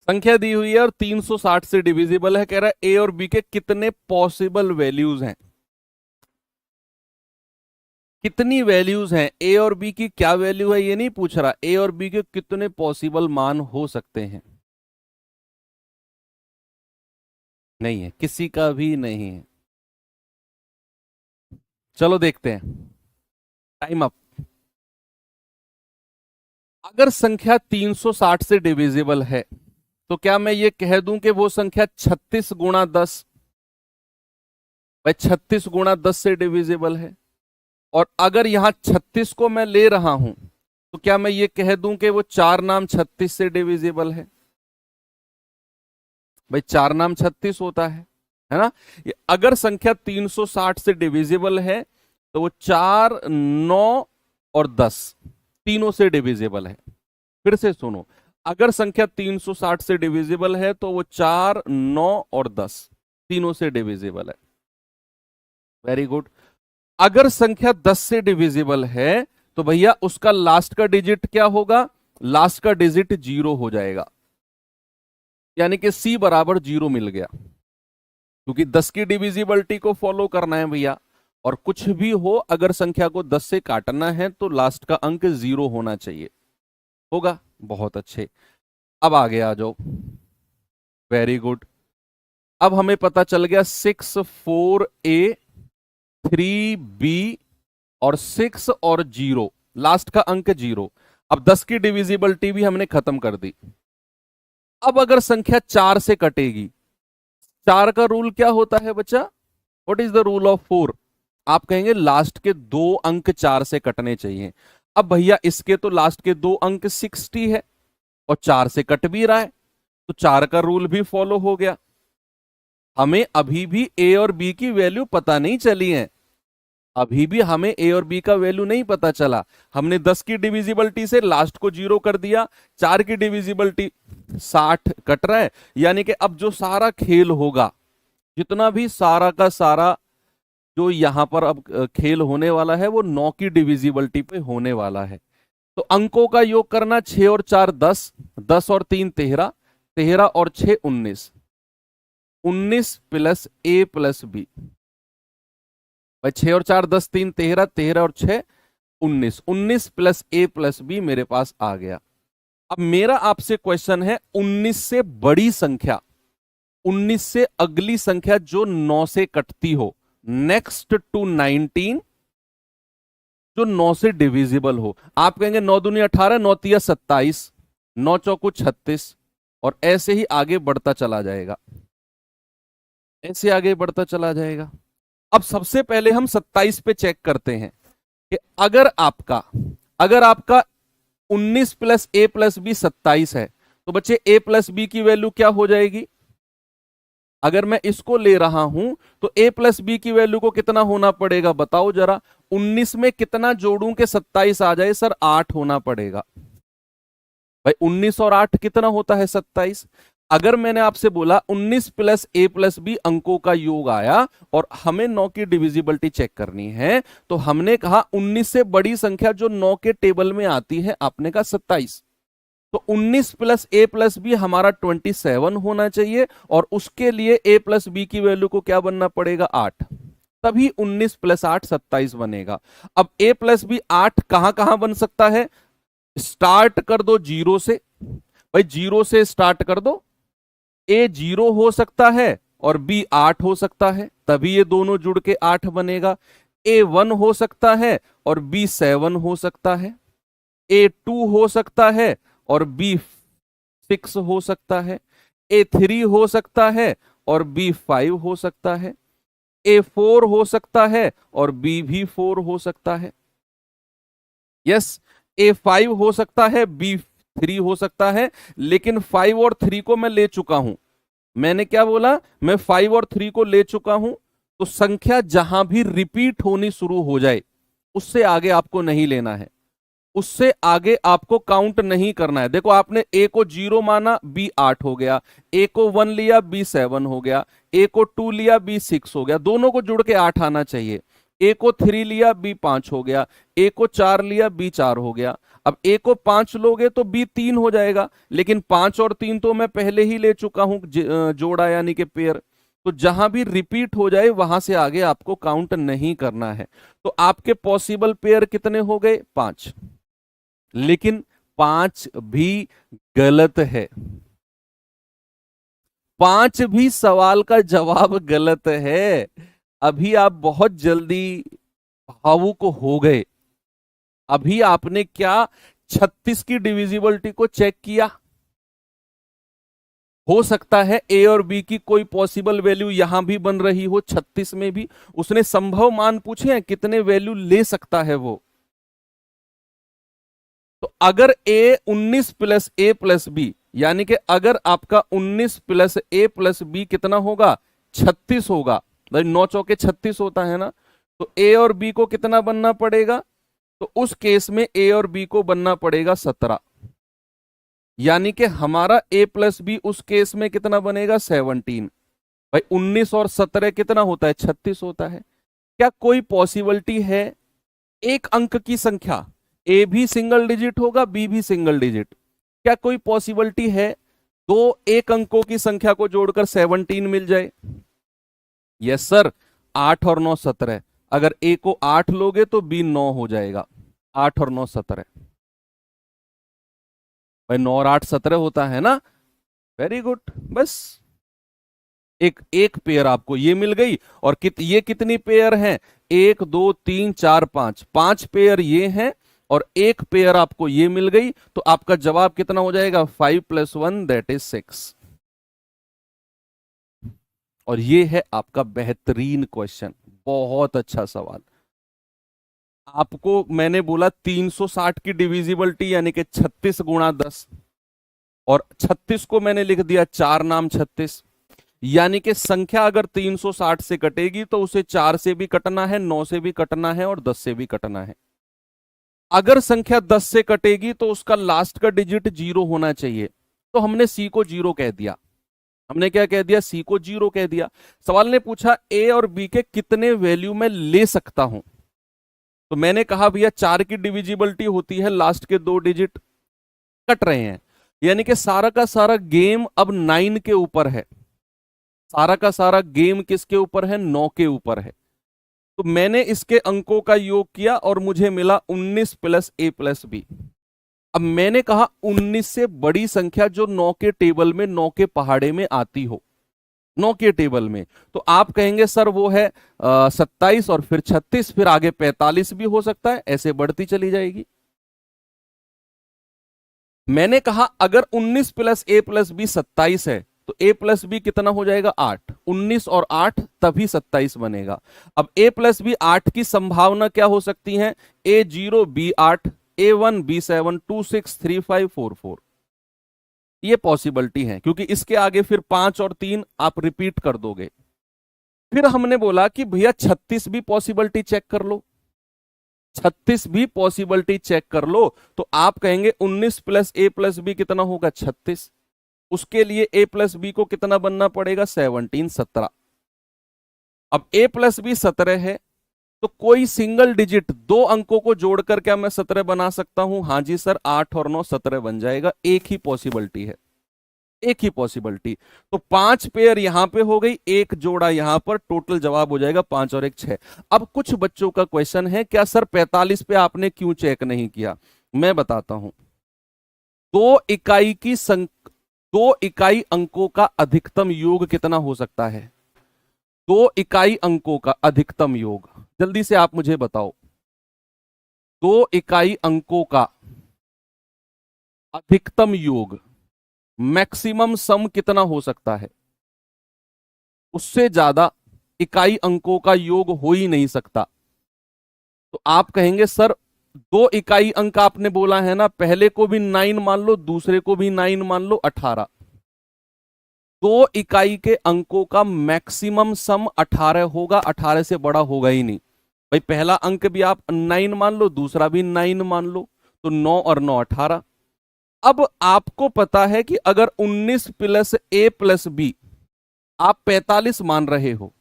संख्या दी हुई है और 360 से डिविजिबल है, कह रहा है ए और बी के कितने पॉसिबल वैल्यूज हैं, कितनी वैल्यूज हैं, ए और बी की क्या वैल्यू है ये नहीं पूछ रहा, ए और बी के कितने पॉसिबल मान हो सकते हैं। नहीं है, किसी का भी नहीं है। चलो देखते हैं, टाइम अप। अगर संख्या 360 से डिविजिबल है, तो क्या मैं ये कह दूं कि वो संख्या 36 गुणा 10, भाई 36 गुणा 10 से डिविजिबल है। और अगर यहां 36 को मैं ले रहा हूं, तो क्या मैं ये कह दूं कि वो 4 नाम 36 से डिविजिबल है, भाई 4 नाम 36 होता है। है ना। अगर संख्या 360 से डिविजिबल है तो वो 4, 9 और 10 तीनों से डिविजिबल है। फिर से सुनो, अगर संख्या 360 से डिविजिबल है तो वो 4, 9 और 10 तीनों से डिविजिबल है। Very good. अगर संख्या 10 से डिविजिबल है तो भैया उसका लास्ट का डिजिट क्या होगा? लास्ट का डिजिट 0 हो जाएगा, यानी कि C बराबर 0 मिल गया, क्योंकि 10 की डिविजिबिलिटी को फॉलो करना है भैया। और कुछ भी हो, अगर संख्या को 10 से काटना है तो लास्ट का अंक 0 होना चाहिए। होगा? बहुत अच्छे। अब आगे आ जाओ। Very good. अब हमें पता चल गया 6, 4A, 3B और 6 और 0, लास्ट का अंक 0। अब 10 की डिविजिबिलिटी भी हमने खत्म कर दी। अब अगर संख्या 4 से कटेगी, 4 का रूल क्या होता है बच्चा? What is the rule of 4? आप कहेंगे लास्ट के 2 अंक 4 से कटने चाहिए। अब भैया इसके तो लास्ट के 2 अंक 60 है और 4 से कट भी रहा है, तो 4 का रूल भी फॉलो हो गया। हमें अभी भी ए और बी की वैल्यू पता नहीं चली है, अभी भी हमें ए और बी का वैल्यू नहीं पता चला। हमने 10 की डिविजिबिलिटी से लास्ट को 0 कर दिया, 4 की डिविजिबिलिटी 60 कट रहा है, यानी कि अब जो सारा खेल होगा, जितना भी सारा का सारा जो यहां पर अब खेल होने वाला है, वो 9 की डिविजिबिलिटी पे होने वाला है। तो अंकों का योग करना, 6 और 4 10, 10 और 3 13, 13 और 6 19, 19 प्लस ए प्लस बी। भाई 6 और 4 10, 3 13, 13 और 6 19, 19 प्लस ए प्लस बी मेरे पास आ गया। अब मेरा आपसे क्वेश्चन है, 19 से बड़ी संख्या, 19 से अगली संख्या जो 9 से कटती हो, नेक्स्ट टू 19, जो 9 से डिविजिबल हो। आप कहेंगे 9 दूनी 18, 9 तिया 27, 9 चौको 36, और ऐसे ही आगे बढ़ता चला जाएगा, ऐसे आगे बढ़ता चला जाएगा। अब सबसे पहले हम 27 पे चेक करते हैं कि अगर आपका 19 प्लस ए प्लस बी 27 है, तो बच्चे ए प्लस बी की वैल्यू क्या हो जाएगी? अगर मैं इसको ले रहा हूं तो ए प्लस बी की वैल्यू को कितना होना पड़ेगा बताओ जरा। 19 में कितना जोड़ूं कि 27 आ जाए? सर 8 होना पड़ेगा। भाई 19 और 8 कितना होता है? 27। अगर मैंने आपसे बोला 19 प्लस ए प्लस बी अंकों का योग आया और हमें 9 की डिविजिबिलिटी चेक करनी है, तो हमने कहा 19 से बड़ी संख्या जो 9 के टेबल में आती है, आपने कहा 27। तो 19 प्लस ए प्लस बी हमारा 27 होना चाहिए, और उसके लिए ए प्लस बी की वैल्यू को क्या बनना पड़ेगा? 8। तभी 19 प्लस 8 27 बनेगा। अब ए प्लस बी 8 कहां कहां बन सकता है? स्टार्ट कर दो 0 से, भाई 0 से स्टार्ट कर दो। ए 0 हो सकता है और बी 8 हो सकता है, तभी ये दोनों जुड़ के 8 बनेगा। ए 1 हो सकता है और बी 7 हो सकता है। ए 2 हो सकता है और बी 6 हो सकता है। ए 3 हो सकता है और बी 5 हो सकता है। ए 4 हो सकता है और बी भी 4 हो सकता है। यस, ए 5 हो सकता है, बी 3 हो सकता है, लेकिन 5 और 3 को मैं ले चुका हूं। मैंने क्या बोला? मैं 5 और 3 को ले चुका हूं। तो संख्या जहां भी रिपीट होनी शुरू हो जाए, उससे आगे आपको नहीं लेना है, उससे आगे आपको काउंट नहीं करना है। देखो, आपने ए को 0 माना, बी 8 हो गया। ए को 1 लिया, बी 7 हो गया। ए को 2 लिया, बी 6 हो गया। दोनों को जुड़ के 8 आना चाहिए। ए को 3 लिया, बी 5 हो गया। ए को 4 लिया, बी 4 हो गया। अब ए को 5 लोगे तो बी 3 हो जाएगा, लेकिन 5 और 3 तो मैं पहले ही ले चुका हूं जोड़ा, यानी कि पेयर। तो जहां भी रिपीट हो जाए वहां से आगे आपको काउंट नहीं करना है। तो आपके पॉसिबल पेयर कितने हो गए? 5। लेकिन 5 भी गलत है। 5 भी सवाल का जवाब गलत है। अभी आप बहुत जल्दी भावुक हो गए। अभी आपने क्या 36 की डिविजिबिलिटी को चेक किया? हो सकता है ए और बी की कोई पॉसिबल वैल्यू यहां भी बन रही हो, 36 में भी। उसने संभव मान पूछे हैं, कितने वैल्यू ले सकता है वो। तो अगर ए 19 प्लस ए प्लस बी, यानी कि अगर आपका 19 प्लस ए प्लस बी कितना होगा? 36 होगा, भाई 9 चौके 36 होता है ना, तो ए और बी को कितना बनना पड़ेगा, तो उस केस में ए और बी को बनना पड़ेगा 17, यानी कि हमारा ए प्लस बी उस केस में कितना बनेगा 17। भाई 19 और 17 कितना होता है, 36 होता है। क्या कोई पॉसिबिलिटी है एक अंक की संख्या ए भी सिंगल डिजिट होगा बी भी सिंगल डिजिट, क्या कोई पॉसिबिलिटी है दो एक अंकों की संख्या को जोड़कर 17 मिल जाए? यस सर, 8 और 9 17, अगर ए को 8 लोगे तो बी 9 हो जाएगा, 8 और 9 17, भाई 9 और 8 17 होता है ना। वेरी गुड, बस एक एक पेयर आपको ये मिल गई, और ये कितनी पेयर हैं, 1 2 3 4 5, 5 पेयर ये हैं, और एक पेयर आपको ये मिल गई, तो आपका जवाब कितना हो जाएगा, 5 + 1 दैट इज 6। और ये है आपका बेहतरीन क्वेश्चन, बहुत अच्छा सवाल। आपको मैंने बोला 360 की डिविजिबिलिटी यानी कि 36 × 10, और 36 को मैंने लिख दिया 4 नाम 36, यानी कि संख्या अगर 360 से कटेगी तो उसे 4 से भी कटना है, 9 से भी कटना है, और 10 से भी कटना है। अगर संख्या 10 से कटेगी तो उसका लास्ट का डिजिट 0 होना चाहिए, तो हमने सी को 0 कह दिया। हमने क्या कह दिया, सी को 0 कह दिया। सवाल ने पूछा ए और बी के कितने वैल्यू में ले सकता हूं, तो मैंने कहा भैया 4 की डिविजिबिलिटी होती है, लास्ट के 2 डिजिट कट रहे हैं, यानी कि सारा का सारा गेम अब 9 के ऊपर है, सारा का सारा गेम किसके ऊपर है, 9 के ऊपर है। तो मैंने इसके अंकों का योग किया और मुझे मिला 19 + a + b। अब मैंने कहा 19 से बड़ी संख्या जो 9 के टेबल में, 9 के पहाड़े में आती हो, 9 के टेबल में, तो आप कहेंगे सर वो है 27, और फिर 36, फिर आगे 45 भी हो सकता है, ऐसे बढ़ती चली जाएगी। मैंने कहा अगर 19 + a + b 27 है, तो a + b कितना हो जाएगा, 8, 19 और 8 तभी 27 बनेगा। अब a + b 8 की संभावना क्या हो सकती है, a0 b 8, a1 b 7, 2 6 3 5 4 4, ये पॉसिबिलिटी है, क्योंकि इसके आगे फिर 5 और 3 आप रिपीट कर दोगे। फिर हमने बोला कि भैया 36 भी पॉसिबिलिटी चेक कर लो, 36 भी पॉसिबिलिटी चेक कर लो, तो आप कहेंगे 19 + a + b कितना होगा, 36। उसके लिए a + b को कितना बनना पड़ेगा, 17 17। अब a + b 17 है, तो कोई सिंगल डिजिट दो अंकों को जोड़कर क्या मैं 17 बना सकता हूं, हां जी सर, 8 और 9 17 बन जाएगा। एक ही पॉसिबिलिटी है, एक ही पॉसिबिलिटी। तो 5 पेयर यहां पे हो गई, एक जोड़ा यहां पर, टोटल जवाब हो जाएगा 5 और 1 6। अब कुछ बच्चों का क्वेश्चन है, क्या सर 45 पे आपने क्यों चेक नहीं किया, मैं बताता हूं। दो इकाई की दो इकाई अंकों का अधिकतम योग कितना हो सकता है, 2 इकाई अंकों का अधिकतम योग, जल्दी से आप मुझे बताओ, 2 इकाई अंकों का अधिकतम योग, मैक्सिमम सम कितना हो सकता है, उससे ज्यादा इकाई अंकों का योग हो ही नहीं सकता। तो आप कहेंगे सर 2 इकाई अंक आपने बोला है ना, पहले को भी 9 मान लो, दूसरे को भी 9 मान लो, 18। 2 इकाई के अंकों का मैक्सिमम सम 18 होगा, 18 से बड़ा होगा ही नहीं। भाई पहला अंक भी आप 9 मान लो, दूसरा भी 9 मान लो, तो 9 और 9 18। अब आपको पता है कि अगर 19 + a + b आप 45 मान रहे हो,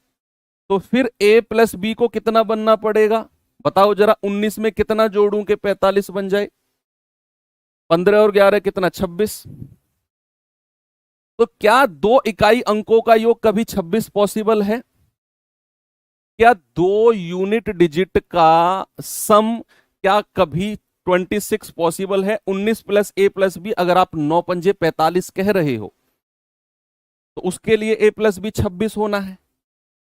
तो फिर a + b को कितना बनना पड़ेगा, बताओ जरा, 19 में कितना जोड़ूं कि 45 बन जाए, 15 और 11 कितना, 26। तो क्या 2 इकाई अंकों का योग कभी 26 पॉसिबल है, क्या 2 यूनिट डिजिट का सम क्या कभी 26 पॉसिबल है? 19 + a + b अगर आप 9 पंजे 45 कह रहे हो, तो उसके लिए a + b 26 होना है।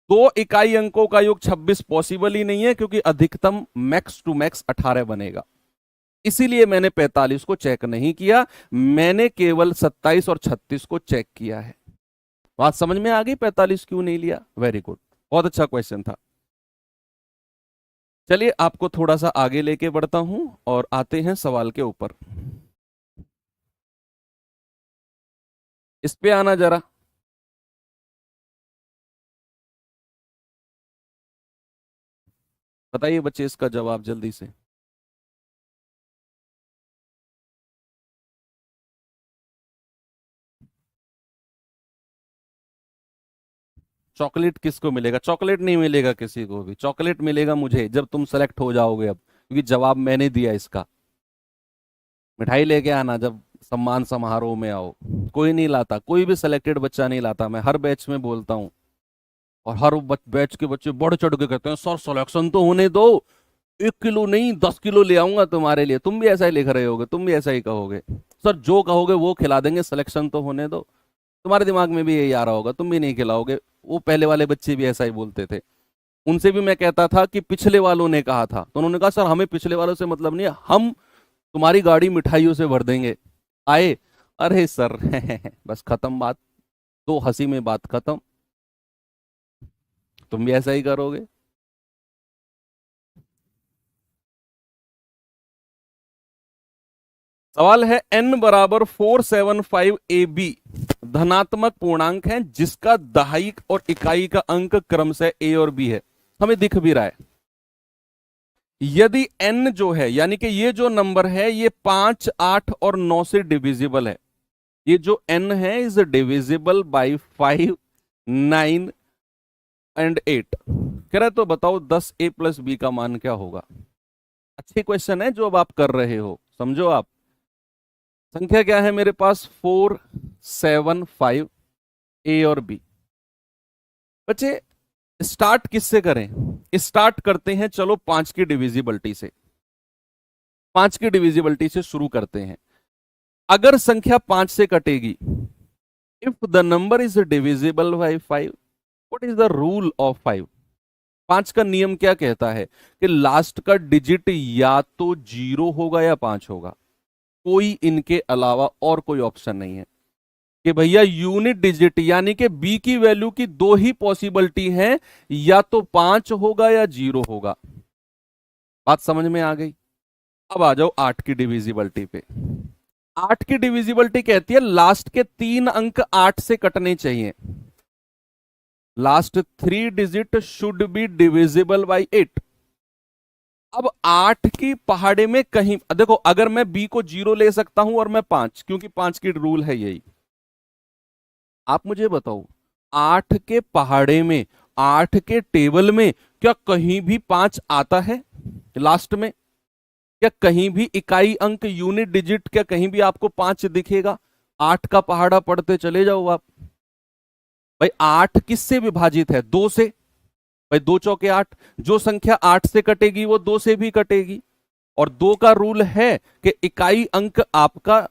2 इकाई अंकों का योग 26 पॉसिबल ही नहीं है, क्योंकि अधिकतम मैक्स टू मैक्स 18 बनेगा। इसीलिए मैंने 45 को चेक नहीं किया, मैंने केवल 27 और 36 को चेक किया है। बात समझ में आ गई, 45 क्यों नहीं लिया? वेरी गुड, बहुत अच्छा क्वेश्चन था। चलिए आपको थोड़ा सा आगे लेके बढ़ता हूं और आते हैं सवाल के ऊपर। इस पे आना जरा। बताइए बच्चे इसका जवाब जल्दी से। चॉकलेट किसको मिलेगा? चॉकलेट नहीं मिलेगा किसी को भी, चॉकलेट मिलेगा मुझे जब तुम सेलेक्ट हो जाओगे अब, क्योंकि जवाब मैंने दिया इसका। मिठाई लेके आना जब सम्मान समारोह में आओ। कोई नहीं लाता, कोई भी सिलेक्टेड बच्चा नहीं लाता, मैं हर बैच में बोलता हूँ। और हर बैच के बच्चे बढ़ चढ़ के कहते हैं सर सिलेक्शन तो होने दो, 1 किलो नहीं 10 किलो ले आऊंगा तुम्हारे लिए। तुम भी ऐसा ही लिख रहे होगे, तुम भी ऐसा ही कहोगे, सर जो कहोगे वो खिला देंगे, सिलेक्शन तो होने दो। तुम्हारे दिमाग में भी यही आ रहा होगा, तुम भी नहीं खिलाओगे। वो पहले वाले बच्चे भी ऐसा ही बोलते थे। उनसे भी मैं कहता था कि पिछले वालों ने कहा था, तो उन्होंने कहा सर हमें पिछले वालों से मतलब नहीं है, हम तुम्हारी गाड़ी मिठाइयों से भर देंगे। आए, अरे सर बस खत्म बात, दो हंसी में बात खत्म। तुम भी ऐसा ही करोगे। सवाल है n बराबर 475 AB धनात्मक पूर्णांक है जिसका दहाई और इकाई का अंक क्रमशः a और b है। हमें दिख भी रहा है। यदि n जो है, यानी कि ये जो नंबर है ये 5, 8 और 9 से डिविजिबल है। ये जो n है इज डिविजिबल बाई 5, 9 एंड 8। कह रहे तो बताओ 10a प्लस b का मान क्या होगा? अच्छी क्वेश्चन है जो अब आप कर रहे हो, समझो आप। संख्या क्या है मेरे पास? 4, 7, 5, ए और बी। बच्चे स्टार्ट किससे करें? स्टार्ट करते हैं चलो 5 की डिविजिबिलिटी से। 5 की डिविजिबिलिटी से शुरू करते हैं। अगर संख्या 5 से कटेगी, if the number is divisible by 5, what is the rule of 5? 5 का नियम क्या कहता है कि लास्ट का डिजिट या तो 0 होगा या 5 होगा, कोई इनके अलावा और कोई ऑप्शन नहीं है। कि भैया यूनिट डिजिट यानी कि बी की वैल्यू की दो ही पॉसिबिलिटी है, या तो 5 होगा या 0 होगा। बात समझ में आ गई? अब आ जाओ 8 की डिविजिबिलिटी पे। 8 की डिविजिबिलिटी कहती है लास्ट के 3 अंक 8 से कटने चाहिए। Last 3 digit should be divisible by 8। अब 8 की पहाड़े में कहीं देखो, अगर मैं बी को 0 ले सकता हूं और मैं 5, क्योंकि 5 की रूल है यही। आप मुझे बताओ 8 के पहाड़े में, 8 के टेबल में क्या कहीं भी 5 आता है लास्ट में? क्या कहीं भी इकाई अंक यूनिट डिजिट क्या कहीं भी आपको 5 दिखेगा? 8 का पहाड़ा पढ़ते चले जाओ आप। भाई 8 किससे विभाजित है? 2 से। भाई 2 चौके 8, जो संख्या 8 से कटेगी वो 2 से भी कटेगी। और 2 का रूल है कि इकाई अंक आपका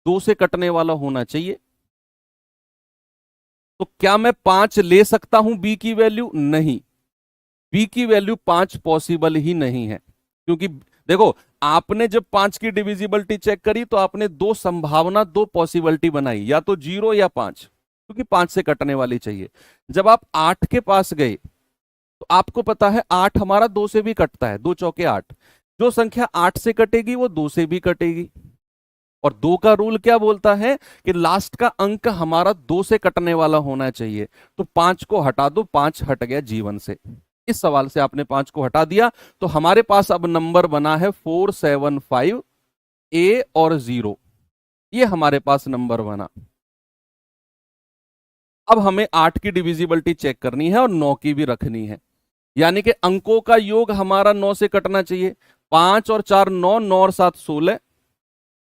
2 से कटने वाला होना चाहिए। तो क्या मैं 5 ले सकता हूं बी की वैल्यू? नहीं, बी की वैल्यू 5 पॉसिबल ही नहीं है। क्योंकि देखो, आपने जब 5 की डिविजिबिलिटी चेक करी तो आपने दो संभावना, दो पॉसिबिलिटी बनाई, या तो 0 या 5, क्योंकि 5 से कटने वाली चाहिए। जब आप 8 के पास गए तो आपको पता है 8 हमारा 2 से भी कटता है, 2 चौके 8। जो संख्या 8 से कटेगी वो 2 से भी कटेगी। और 2 का रूल क्या बोलता है कि लास्ट का अंक हमारा 2 से कटने वाला होना चाहिए। तो 5 को हटा दो, 5 हट गया जीवन से। इस सवाल से आपने 5 को हटा दिया, तो हमारे पास अब नंबर बना है 475 ए और 0। ये हमारे पास नंबर बना। अब हमें 8 की डिविजिबिलिटी चेक करनी है और 9 की भी रखनी है, यानी कि अंकों का योग हमारा 9 से कटना चाहिए। 5 और 4 9, 9 और 7 16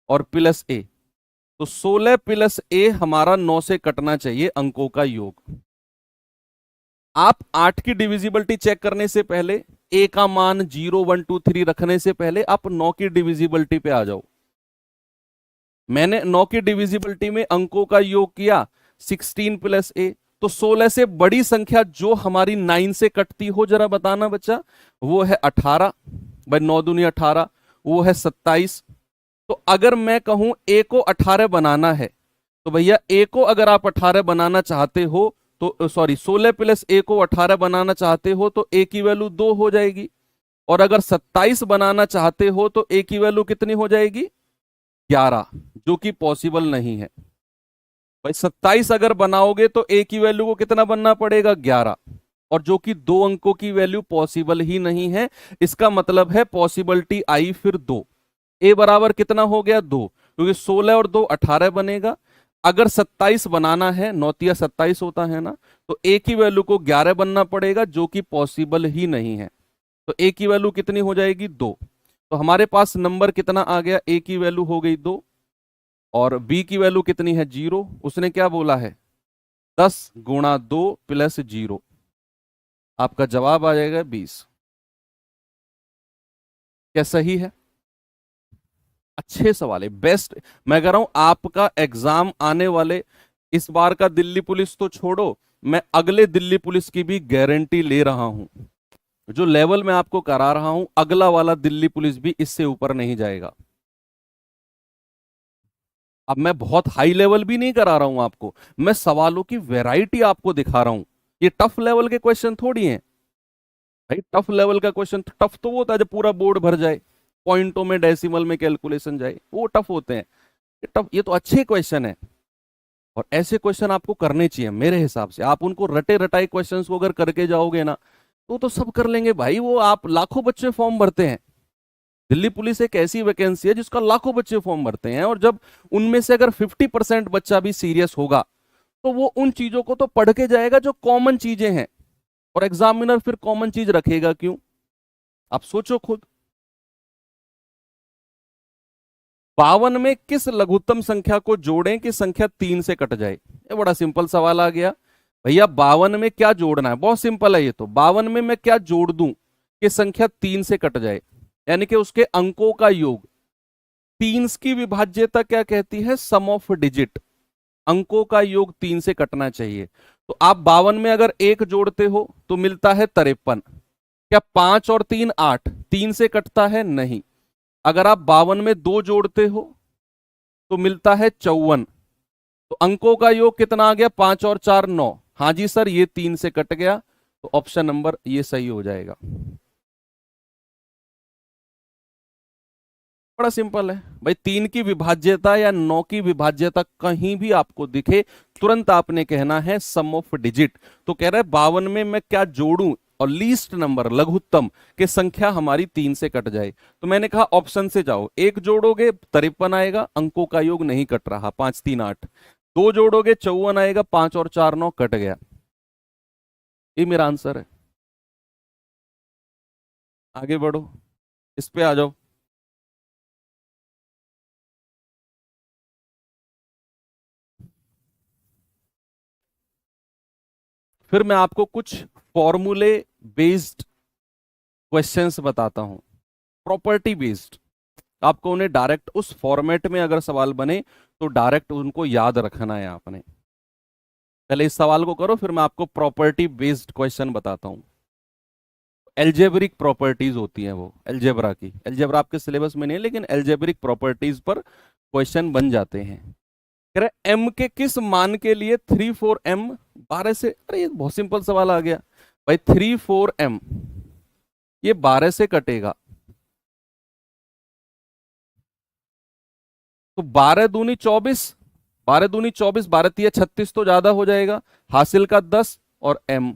और प्लस ए, तो 16 प्लस ए हमारा 9 से कटना चाहिए अंकों का योग। आप 8 की डिविजिबिलिटी चेक करने से पहले, ए का मान 0 1 2 3 रखने से पहले आप 9 की डिविजिबिलिटी पे आ जाओ। मैंने 9 की डिविजिबिलिटी में अंकों का योग किया 16 प्लस ए, तो 16 से बड़ी संख्या जो हमारी 9 से कटती हो जरा बताना बच्चा। वो है 18, भाई 9 दूनी 18, वो है 27। तो अगर मैं कहूं ए को 18 बनाना है, तो भैया ए को अगर आप 18 बनाना चाहते हो तो सॉरी 16 प्लस ए को 18 बनाना चाहते हो तो ए की वैल्यू 2 हो जाएगी। और अगर 27 बनाना चाहते हो तो ए की वैल्यू कितनी हो जाएगी? 11, जो कि पॉसिबल नहीं है। भाई 27 अगर बनाओगे तो ए की वैल्यू को कितना बनना पड़ेगा? 11। और जो कि 2 अंकों की वैल्यू पॉसिबल ही नहीं है। इसका मतलब है पॉसिबिलिटी आई फिर 2। ए बराबर कितना हो गया 2, क्योंकि 16 और 2 18 बनेगा। अगर 27 बनाना है, 9 × 27 होता है ना, तो ए की वैल्यू को 11 बनना पड़ेगा, जो कि पॉसिबल ही नहीं है। तो ए की वैल्यू कितनी हो जाएगी 2। तो हमारे पास नंबर कितना आ गया, ए की वैल्यू हो गई 2 और बी की वैल्यू कितनी है 0। उसने क्या बोला है 10 × 2 + 0। आपका जवाब आ जाएगा 20। क्या सही है? अच्छे सवाल है, बेस्ट। मैं कह रहा हूं आपका एग्जाम आने वाले, इस बार का दिल्ली पुलिस तो छोड़ो, मैं अगले दिल्ली पुलिस की भी गारंटी ले रहा हूं। जो लेवल मैं आपको करा रहा हूं, अगला वाला दिल्ली पुलिस भी इससे ऊपर नहीं जाएगा। अब मैं बहुत हाई लेवल भी नहीं करा रहा हूं आपको, मैं सवालों की वैरायटी आपको दिखा रहा हूं। ये टफ लेवल के क्वेश्चन थोड़ी हैं भाई। टफ लेवल का क्वेश्चन टफ तो वो होता है जब पूरा बोर्ड भर जाए, पॉइंटों में डेसिमल में कैलकुलेशन जाए, वो टफ होते हैं। ये टफ, ये तो अच्छे क्वेश्चन है और ऐसे क्वेश्चन आपको करने चाहिए मेरे हिसाब से। आप उनको रटे रटाए क्वेश्चंस को अगर करके जाओगे ना, तो सब कर लेंगे भाई। वो आप लाखों बच्चे फॉर्म भरते हैं। दिल्ली पुलिस एक ऐसी वैकेंसी है जिसका लाखों बच्चे फॉर्म भरते हैं, और जब उनमें से अगर 50% बच्चा भी सीरियस होगा तो वो उन चीजों को तो पढ़ के जाएगा जो कॉमन चीजें हैं। और एग्जामिनर फिर कॉमन चीज रखेगा क्यों? आप सोचो खुद। 52 में किस लघुत्तम संख्या को जोड़ें कि संख्या 3 से कट जाए? ये बड़ा सिंपल सवाल आ गया भैया। 52 में क्या जोड़ना है? बहुत सिंपल है ये तो। 52 में मैं क्या जोड़ दूं कि संख्या 3 से कट जाए? यानी कि उसके अंकों का योग। 3 की विभाज्यता क्या कहती है? सम ऑफ डिजिट। अंकों का योग 3 से कटना चाहिए। तो आप 52 में अगर 1 जोड़ते हो तो मिलता है 53। क्या 5 और 3 8, 3 से कटता है? नहीं। अगर आप 52 में 2 जोड़ते हो तो मिलता है 54। तो अंकों का योग कितना आ गया? 5 और 4 9। हाँ जी सर, ये 3 से कट गया, तो ऑप्शन नंबर ये सही हो जाएगा। बड़ा सिंपल है भाई। 3 की विभाज्यता या 9 की विभाज्यता कहीं भी आपको दिखे, तुरंत आपने कहना है सम ऑफ डिजिट। तो कह रहा है 52 में मैं क्या जोड़ूं और लीस्ट नंबर लघुत्तम के संख्या हमारी 3 से कट जाए। तो मैंने कहा ऑप्शन से जाओ। 1 जोड़ोगे 53 आएगा, अंकों का योग नहीं कट रहा, 5 3 8। 2 जोड़ोगे 54 आएगा, 5 और 4 9, कट गया। ये मेरा आंसर है। आगे बढ़ो, इस पे आ जाओ। फिर मैं आपको कुछ फॉर्मूले बेस्ड क्वेश्चंस बताता हूं, प्रॉपर्टी बेस्ड। आपको उन्हें डायरेक्ट उस फॉर्मेट में अगर सवाल बने तो डायरेक्ट उनको याद रखना है आपने। पहले इस सवाल को करो, फिर मैं आपको प्रॉपर्टी बेस्ड क्वेश्चन बताता हूं। एल्जेब्रिक प्रॉपर्टीज होती हैं वो, एल्जेब्रा की। एल्जेब्रा आपके सिलेबस में नहीं है, लेकिन एल्जेब्रिक प्रॉपर्टीज पर क्वेश्चन बन जाते हैं। कह रहे एम के किस मान के लिए 3 4 m 12 से, अरे ये बहुत सिंपल सवाल आ गया भाई। 3 4 m ये 12 से कटेगा, तो 12 दूनी 24, 12 दूनी 24, 12 तिया 36, तो ज्यादा हो जाएगा। हासिल का 10 और m।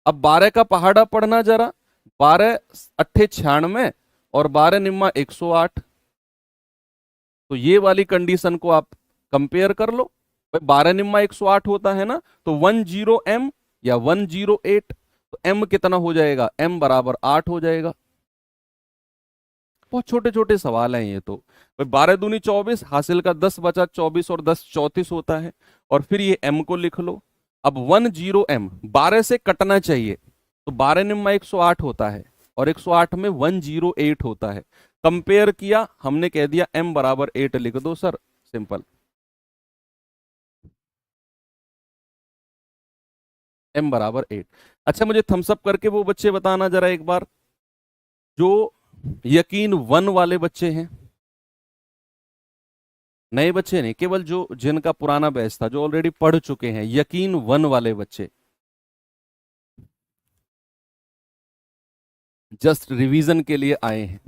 अब 12 का पहाड़ा पढ़ना जरा। 12 अट्ठे 96 और 12 निम्मा 108। तो ये वाली कंडीशन को आप कंपेयर कर लो भाई। 12 निम्मा 108 होता है ना, तो 10m या 108, तो m कितना हो जाएगा? m बराबर 8 हो जाएगा। बहुत छोटे छोटे सवाल हैं ये तो भाई। 12 दूनी 24, हासिल का 10 बचा 24 और 10 34 होता है। और फिर ये m को लिख लो। अब 10m 12 से कटना चाहिए, तो 12 निम्मा 108 होता है और 108 में 108 होता है। कंपेयर किया, हमने कह दिया m बराबर 8 लिख दो सर, सिंपल। m बराबर 8। अच्छा, मुझे थम्सअप करके वो बच्चे बताना जरा एक बार जो यकीन 1 वाले बच्चे हैं। नए बच्चे नहीं, केवल जो जिनका पुराना बैच था, जो ऑलरेडी पढ़ चुके हैं, यकीन 1 वाले बच्चे। जस्ट रिवीजन के लिए आए हैं।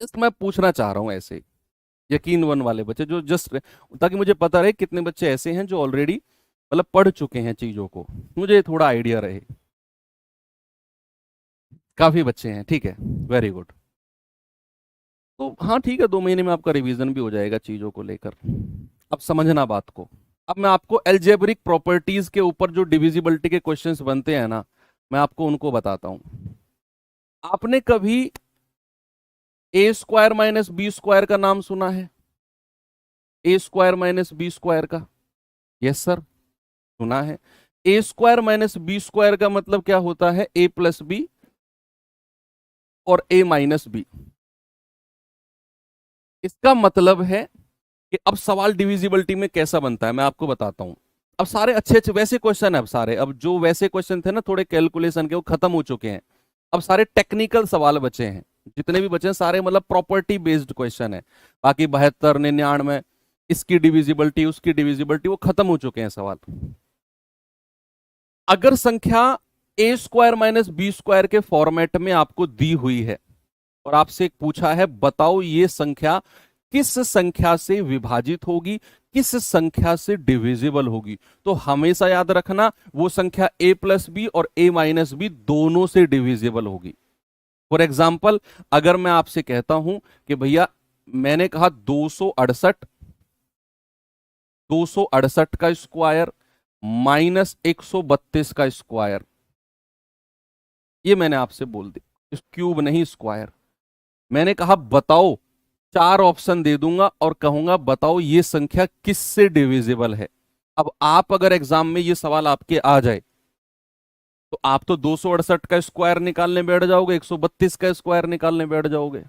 जस्ट मैं पूछना चाह रहा हूं ऐसे, यकीन 1 वाले बच्चे जो जस्ट, ताकि मुझे पता रहे कितने बच्चे ऐसे हैं जो ऑलरेडी मतलब पढ़ चुके हैं चीजों को, मुझे थोड़ा आइडिया रहे। काफी बच्चे हैं, ठीक है, वेरी गुड। तो हाँ ठीक है, 2 महीने में आपका रिवीजन भी हो जाएगा चीजों को लेकर। अब समझना बात को। अब मैं आपको एल्जेब्रिक प्रॉपर्टीज के ऊपर जो डिविजिबिलिटी के क्वेश्चंस बनते हैं ना, मैं आपको उनको बताता हूं। आपने कभी ए स्क्वायर माइनस बी स्क्वायर का नाम सुना है? ए स्क्वायर माइनस बी स्क्वायर का? यस सर, सुना है। ए स्क्वायर माइनस बी स्क्वायर का मतलब क्या होता है? ए प्लस बी और ए माइनस बी। इसका मतलब है कि अब सवाल डिविजिबिलिटी में कैसा बनता है मैं आपको बताता हूं। अब सारे अच्छे अच्छे वैसे क्वेश्चन है, अब सारे, अब जो वैसे क्वेश्चन थे ना थोड़े कैलकुलेशन के, वो खत्म हो चुके हैं। अब सारे टेक्निकल सवाल बचे हैं, जितने भी बचे हैं सारे मतलब प्रॉपर्टी बेस्ड क्वेश्चन है। बाकी 72, 99, इसकी डिविजिबिलिटी उसकी डिविजिबिलिटी वो खत्म हो चुके हैं सवाल। अगर संख्या ए स्क्वायर माइनस बी स्क्वायर के फॉर्मेट में आपको दी हुई है और आपसे पूछा है बताओ ये संख्या किस संख्या से विभाजित होगी, किस संख्या से डिविजिबल होगी, तो हमेशा याद रखना वो संख्या ए प्लस बी और ए माइनस बी दोनों से डिविजिबल होगी। फॉर एग्जाम्पल, अगर मैं आपसे कहता हूं कि भैया मैंने कहा 268, 268 का स्क्वायर माइनस 132 का स्क्वायर, ये मैंने आपसे बोल दी, इस क्यूब नहीं स्क्वायर। मैंने कहा बताओ, 4 ऑप्शन दे दूंगा और कहूंगा बताओ ये संख्या किससे डिविजिबल है। अब आप अगर एग्जाम में ये सवाल आपके आ जाए तो आप तो 268 का स्क्वायर निकालने बैठ जाओगे, 132 का स्क्वायर निकालने बैठ जाओगे।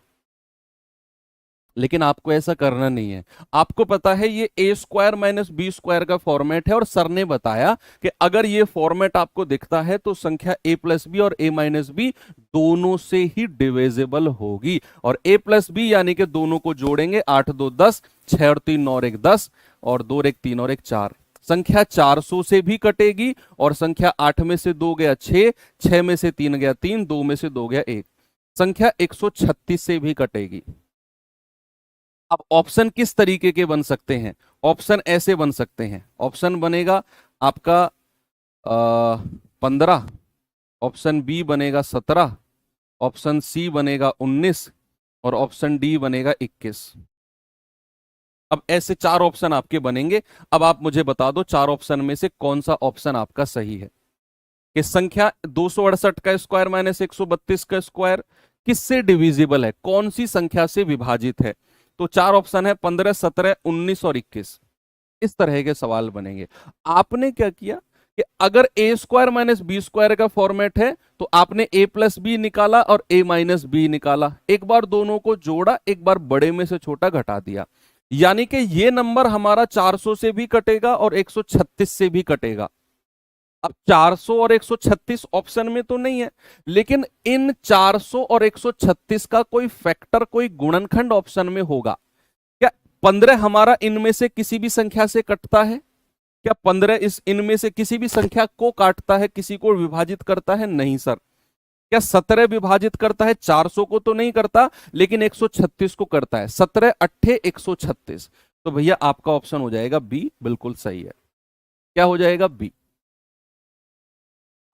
लेकिन आपको ऐसा करना नहीं है। आपको पता है ये ए स्क्वायर माइनस बी स्क्वायर का फॉर्मेट है और सर ने बताया कि अगर ये फॉर्मेट आपको दिखता है तो संख्या ए प्लस बी और ए माइनस बी दोनों से ही डिविजिबल होगी। और ए प्लस बी यानी कि दोनों को जोड़ेंगे, 8 2 10, 6 और 3 9 और 1 10, और 2 और 1 3 और 1 4। संख्या 400 से भी कटेगी और संख्या 8 में से 2 गया 6, 6 में से 3 गया 3, 2 में से 2 गया 1। संख्या 136 से भी कटेगी। अब ऑप्शन किस तरीके के बन सकते हैं? ऑप्शन ऐसे बन सकते हैं, ऑप्शन बनेगा आपका 15, ऑप्शन बी बनेगा 17, ऑप्शन सी बनेगा 19 और ऑप्शन डी बनेगा 21। अब ऐसे 4 ऑप्शन आपके बनेंगे। अब आप मुझे बता दो 4 ऑप्शन में से कौन सा ऑप्शन आपका सही है कि संख्या 268 का स्क्वायर माइनस 132 का स्क्वायर किससे डिविजिबल है, कौन सी संख्या से विभाजित है। तो 4 ऑप्शन है, 15, 17, 19 और 21। इस तरह के सवाल बनेंगे। आपने क्या किया कि अगर ए स्क्वायर माइनस बी स्क्वायर का फॉर्मेट है तो आपने ए प्लस बी निकाला और ए माइनस बी निकाला, एक बार दोनों को जोड़ा, एक बार बड़े में से छोटा घटा दिया। यानी कि ये नंबर हमारा 400 से भी कटेगा और 136 से भी कटेगा। अब 400 और 136 ऑप्शन में तो नहीं है, लेकिन इन 400 और 136 का कोई फैक्टर, कोई गुणनखंड ऑप्शन में होगा क्या? 15 हमारा इनमें से किसी भी संख्या से कटता है क्या? 15 इस इनमें से किसी भी संख्या को काटता है, किसी को विभाजित करता है? नहीं सर। क्या 17 विभाजित करता है? 400 को तो नहीं करता, लेकिन 136 को करता है। 17 अट्ठे 136। तो भैया आपका ऑप्शन हो जाएगा बी, बिल्कुल सही है। क्या हो जाएगा? बी।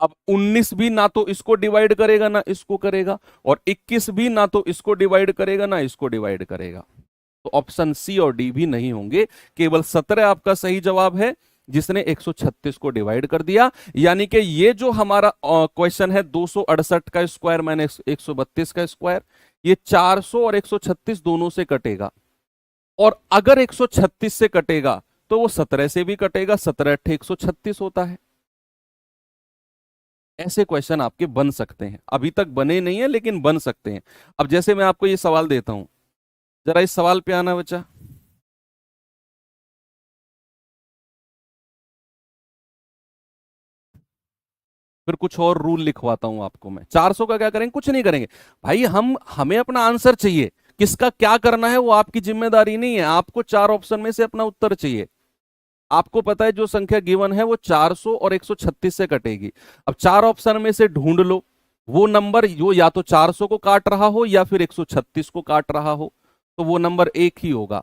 अब 19 भी ना तो इसको डिवाइड करेगा ना इसको करेगा, और 21 भी ना तो इसको डिवाइड करेगा ना इसको डिवाइड करेगा। तो ऑप्शन सी और डी भी नहीं होंगे। केवल 17 आपका सही जवाब है, जिसने 136 को डिवाइड कर दिया। यानी कि ये जो हमारा क्वेश्चन है 268 का स्क्वायर माइनस 132 का स्क्वायर, ये 400 और 136 दोनों से कटेगा। और अगर 136 से कटेगा तो वो 17 से भी कटेगा, 17 अट्ठे 136 होता है। ऐसे क्वेश्चन आपके बन सकते हैं, अभी तक बने नहीं है लेकिन बन सकते हैं। अब जैसे मैं आपको ये सवाल देता हूं, जरा इस सवाल पे आना बच्चा। फिर कुछ और रूल लिखवाता हूं आपको मैं। 400 का क्या करेंगे? कुछ नहीं करेंगे भाई, हमें अपना आंसर चाहिए। किसका क्या करना है वो आपकी जिम्मेदारी नहीं है, आपको 4 ऑप्शन में से अपना उत्तर चाहिए। आपको पता है जो संख्या गिवन है वो 400 और 136 से कटेगी। अब 4 ऑप्शन में से ढूंढ लो वो नंबर जो या तो 400 को काट रहा हो या फिर 136 को काट रहा हो, तो वो नंबर एक ही होगा।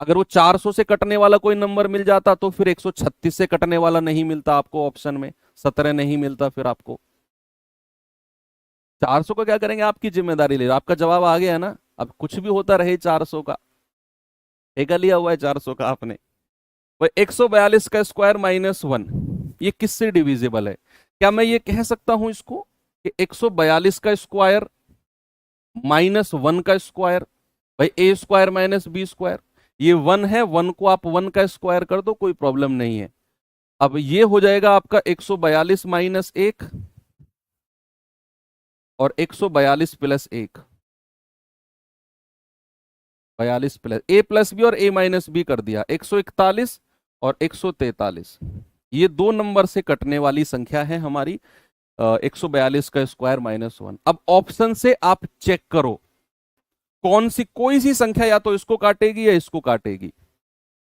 अगर वो 400 से कटने वाला कोई नंबर मिल जाता तो फिर 136 से कटने वाला नहीं मिलता आपको ऑप्शन में, 17 नहीं मिलता फिर आपको। 400 का क्या करेंगे, आपकी जिम्मेदारी ले रहे हो। आपका जवाब आ गया ना, अब कुछ भी होता रहे 400 का, ठेका लिया हुआ है 400 का आपने। वह 142 का स्क्वायर माइनस 1, ये किससे डिविजिबल है? क्या मैं ये कह सकता हूं इसको कि 142 का स्क्वायर माइनस 1 का स्क्वायर, भाई ए स्क्वायर माइनस बी स्क्वायर, ये 1 है, 1 को आप 1 का स्क्वायर कर दो, कोई प्रॉब्लम नहीं है। अब ये हो जाएगा आपका 142 माइनस 1 और 142 प्लस 1, 42 प्लस ए प्लस बी और ए माइनस बी कर दिया, 141 और 143। ये दो नंबर से कटने वाली संख्या है हमारी 142 का स्क्वायर माइनस 1। अब ऑप्शन से आप चेक करो कौन सी, कोई सी संख्या या तो इसको काटेगी या इसको काटेगी,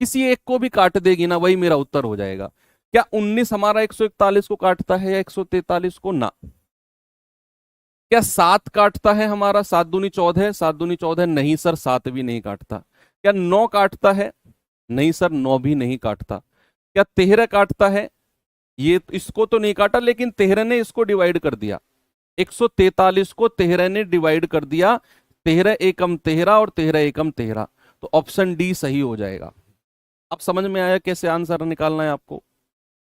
किसी एक को भी काट देगी ना, वही मेरा उत्तर हो जाएगा। क्या 19 हमारा 141 को काटता है या 143 को? ना। क्या 7 काटता है हमारा? 7 दूनी 14, 7 दूनी 14, नहीं सर 7 भी नहीं काटता। क्या 9 काटता है? नहीं सर 9 भी नहीं काटता। क्या 13 काटता है? ये इसको तो नहीं काटा, लेकिन 13 ने इसको डिवाइड कर दिया, 143 को 13 ने डिवाइड कर दिया, 13 एकम 13 और 13 एकम 13, तो ऑप्शन डी सही हो जाएगा। अब समझ में आया कैसे आंसर निकालना है आपको,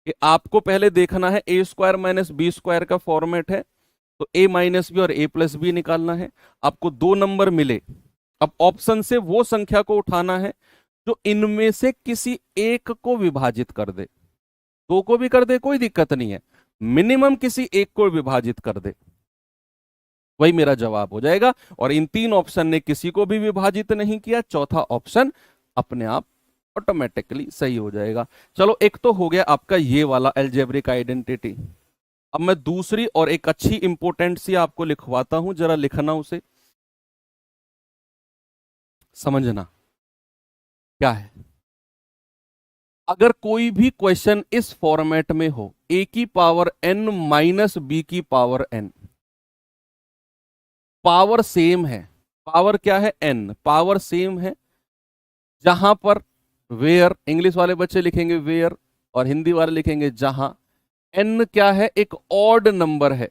कि आपको पहले देखना है ए स्क्वायर माइनस बी स्क्वायर का फॉर्मेट है, तो ए माइनस बी और ए प्लस बी निकालना है। आपको दो नंबर मिले, अब ऑप्शन से वो संख्या को उठाना है जो इनमें से किसी एक को विभाजित कर दे, दो को भी कर दे कोई दिक्कत नहीं है, मिनिमम किसी एक को विभाजित कर दे, वही मेरा जवाब हो जाएगा। और इन तीन ऑप्शन ने किसी को भी विभाजित नहीं किया, चौथा ऑप्शन अपने आप ऑटोमेटिकली सही हो जाएगा। चलो एक तो हो गया आपका ये वाला अलजेब्रिक आइडेंटिटी। अब मैं दूसरी और एक अच्छी इंपोर्टेंट सी आपको लिखवाता हूं, जरा लिखना, उसे समझना क्या है। अगर कोई भी क्वेश्चन इस फॉर्मेट में हो, ए की पावर n माइनस बी की पावर n, पावर सेम है, पावर क्या है? n, पावर सेम है, जहां पर वेयर, इंग्लिश वाले बच्चे लिखेंगे वेयर और हिंदी वाले लिखेंगे जहां, n क्या है? एक ऑड नंबर है,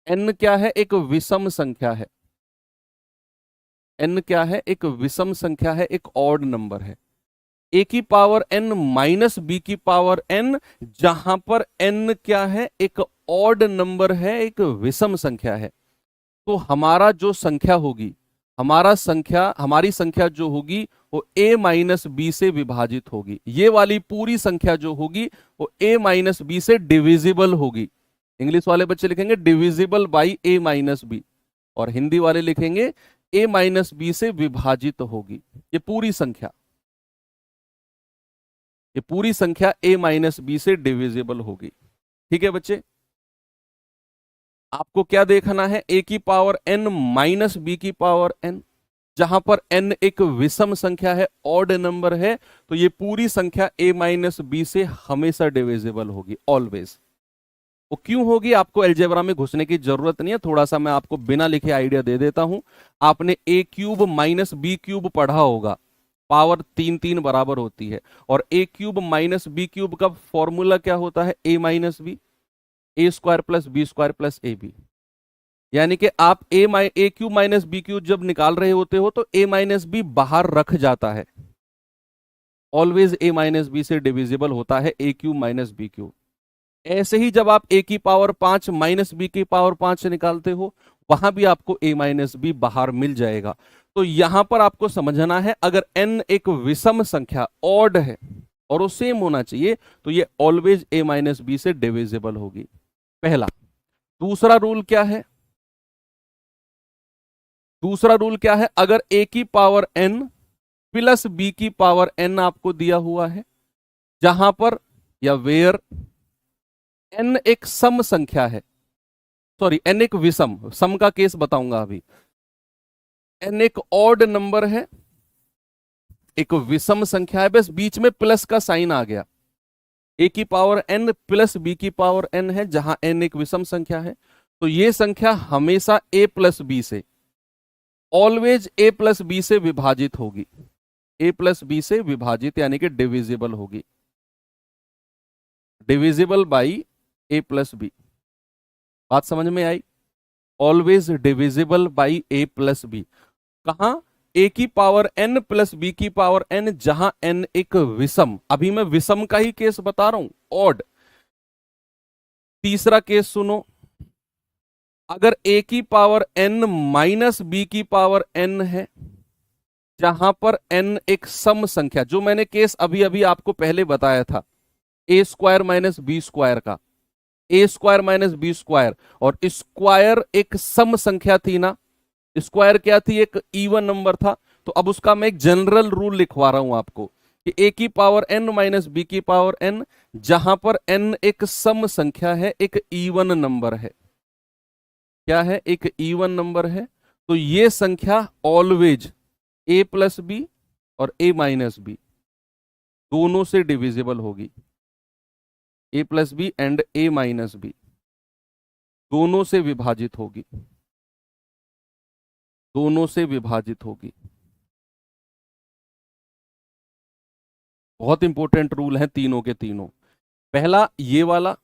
n क्या है? एक विषम संख्या है, n क्या है? एक विषम संख्या है, एक ऑड नंबर है। ए की पावर n माइनस बी की पावर n, जहां पर n क्या है? एक ऑड नंबर है, एक विषम संख्या है। तो हमारा जो संख्या होगी, हमारी संख्या जो होगी वो a माइनस बी से विभाजित होगी। ये वाली पूरी संख्या जो होगी वो a माइनस बी से डिविजिबल होगी। इंग्लिश वाले बच्चे लिखेंगे divisible by a minus b, और हिंदी वाले लिखेंगे a माइनस बी से विभाजित होगी। ये पूरी संख्या, ये पूरी संख्या a माइनस बी से डिविजिबल होगी। ठीक है बच्चे, आपको क्या देखना है? a की पावर n माइनस बी की पावर n, जहां पर n एक विषम संख्या है, ऑड नंबर है, तो ये पूरी संख्या a माइनस बी से हमेशा डिविजिबल होगी, ऑलवेज। वो क्यों होगी आपको अलजेब्रा में घुसने की जरूरत नहीं है, थोड़ा सा मैं आपको बिना लिखे आइडिया दे देता हूं। आपने a cube minus B cube पढ़ा होगा, पावर 3 3 बराबर होती है, और a cube minus B cube का फॉर्मूला क्या होता है? a minus b, a square plus b square plus a b. यानी कि आप a cube minus B cube जब निकाल रहे होते हो तो a माइनस बी बाहर रख जाता है, ऑलवेज a माइनस बी से डिविजिबल होता है a cube minus B cube. ऐसे ही जब आप a की पावर 5 माइनस बी की पावर 5 निकालते हो, वहां भी आपको a माइनस बी बाहर मिल जाएगा। तो यहां पर आपको समझना है, अगर n एक विषम संख्या ऑड है और वो सेम होना चाहिए, तो ये ऑलवेज a माइनस बी से डिविजिबल होगी, पहला। दूसरा रूल क्या है? दूसरा रूल क्या है? अगर a की पावर n प्लस b की पावर n आपको दिया हुआ है, जहां पर या वेयर n एक सम संख्या है, सॉरी n एक विषम, सम का केस बताऊंगा अभी, n एक ऑड नंबर है, एक विषम संख्या है, बस बीच में प्लस का साइन आ गया, a की पावर n प्लस b की पावर n है, जहां n एक विषम संख्या है, तो ये संख्या हमेशा a प्लस बी से, ऑलवेज a प्लस बी से विभाजित होगी, a प्लस बी से विभाजित यानी कि डिविजिबल होगी, divisible by a plus B. बात समझ में आई? Always divisible by A plus B. कहा? ए की पावर एन प्लस बी की पावर एन, जहां एन एक विषम, अभी मैं विषम का ही केस बता रहा हूं, ऑड। तीसरा केस सुनो, अगर ए की पावर एन माइनस बी की पावर एन है, जहां पर एन एक सम संख्या, जो मैंने केस अभी अभी आपको पहले बताया था, ए स्क्वायर माइनस बी स्क्वायर का, ए स्क्वायर माइनस बी स्क्वायर, और स्क्वायर एक सम संख्या थी ना, स्क्वायर क्या थी? एक इवन नंबर था। तो अब उसका मैं एक जनरल रूल लिखवा रहा हूं आपको कि ए की पावर एन माइनस बी की पावर एन, जहां पर एन एक सम संख्या है, एक इवन नंबर है। क्या है? एक इवन नंबर है। तो ये संख्या ऑलवेज ए प्लस बी और ए माइनस बी दोनों से डिविजिबल होगी। A plus B and A minus B दोनों से विभाजित होगी, दोनों से विभाजित होगी। बहुत इंपॉर्टेंट रूल है तीनों के तीनों। पहला ये वाला,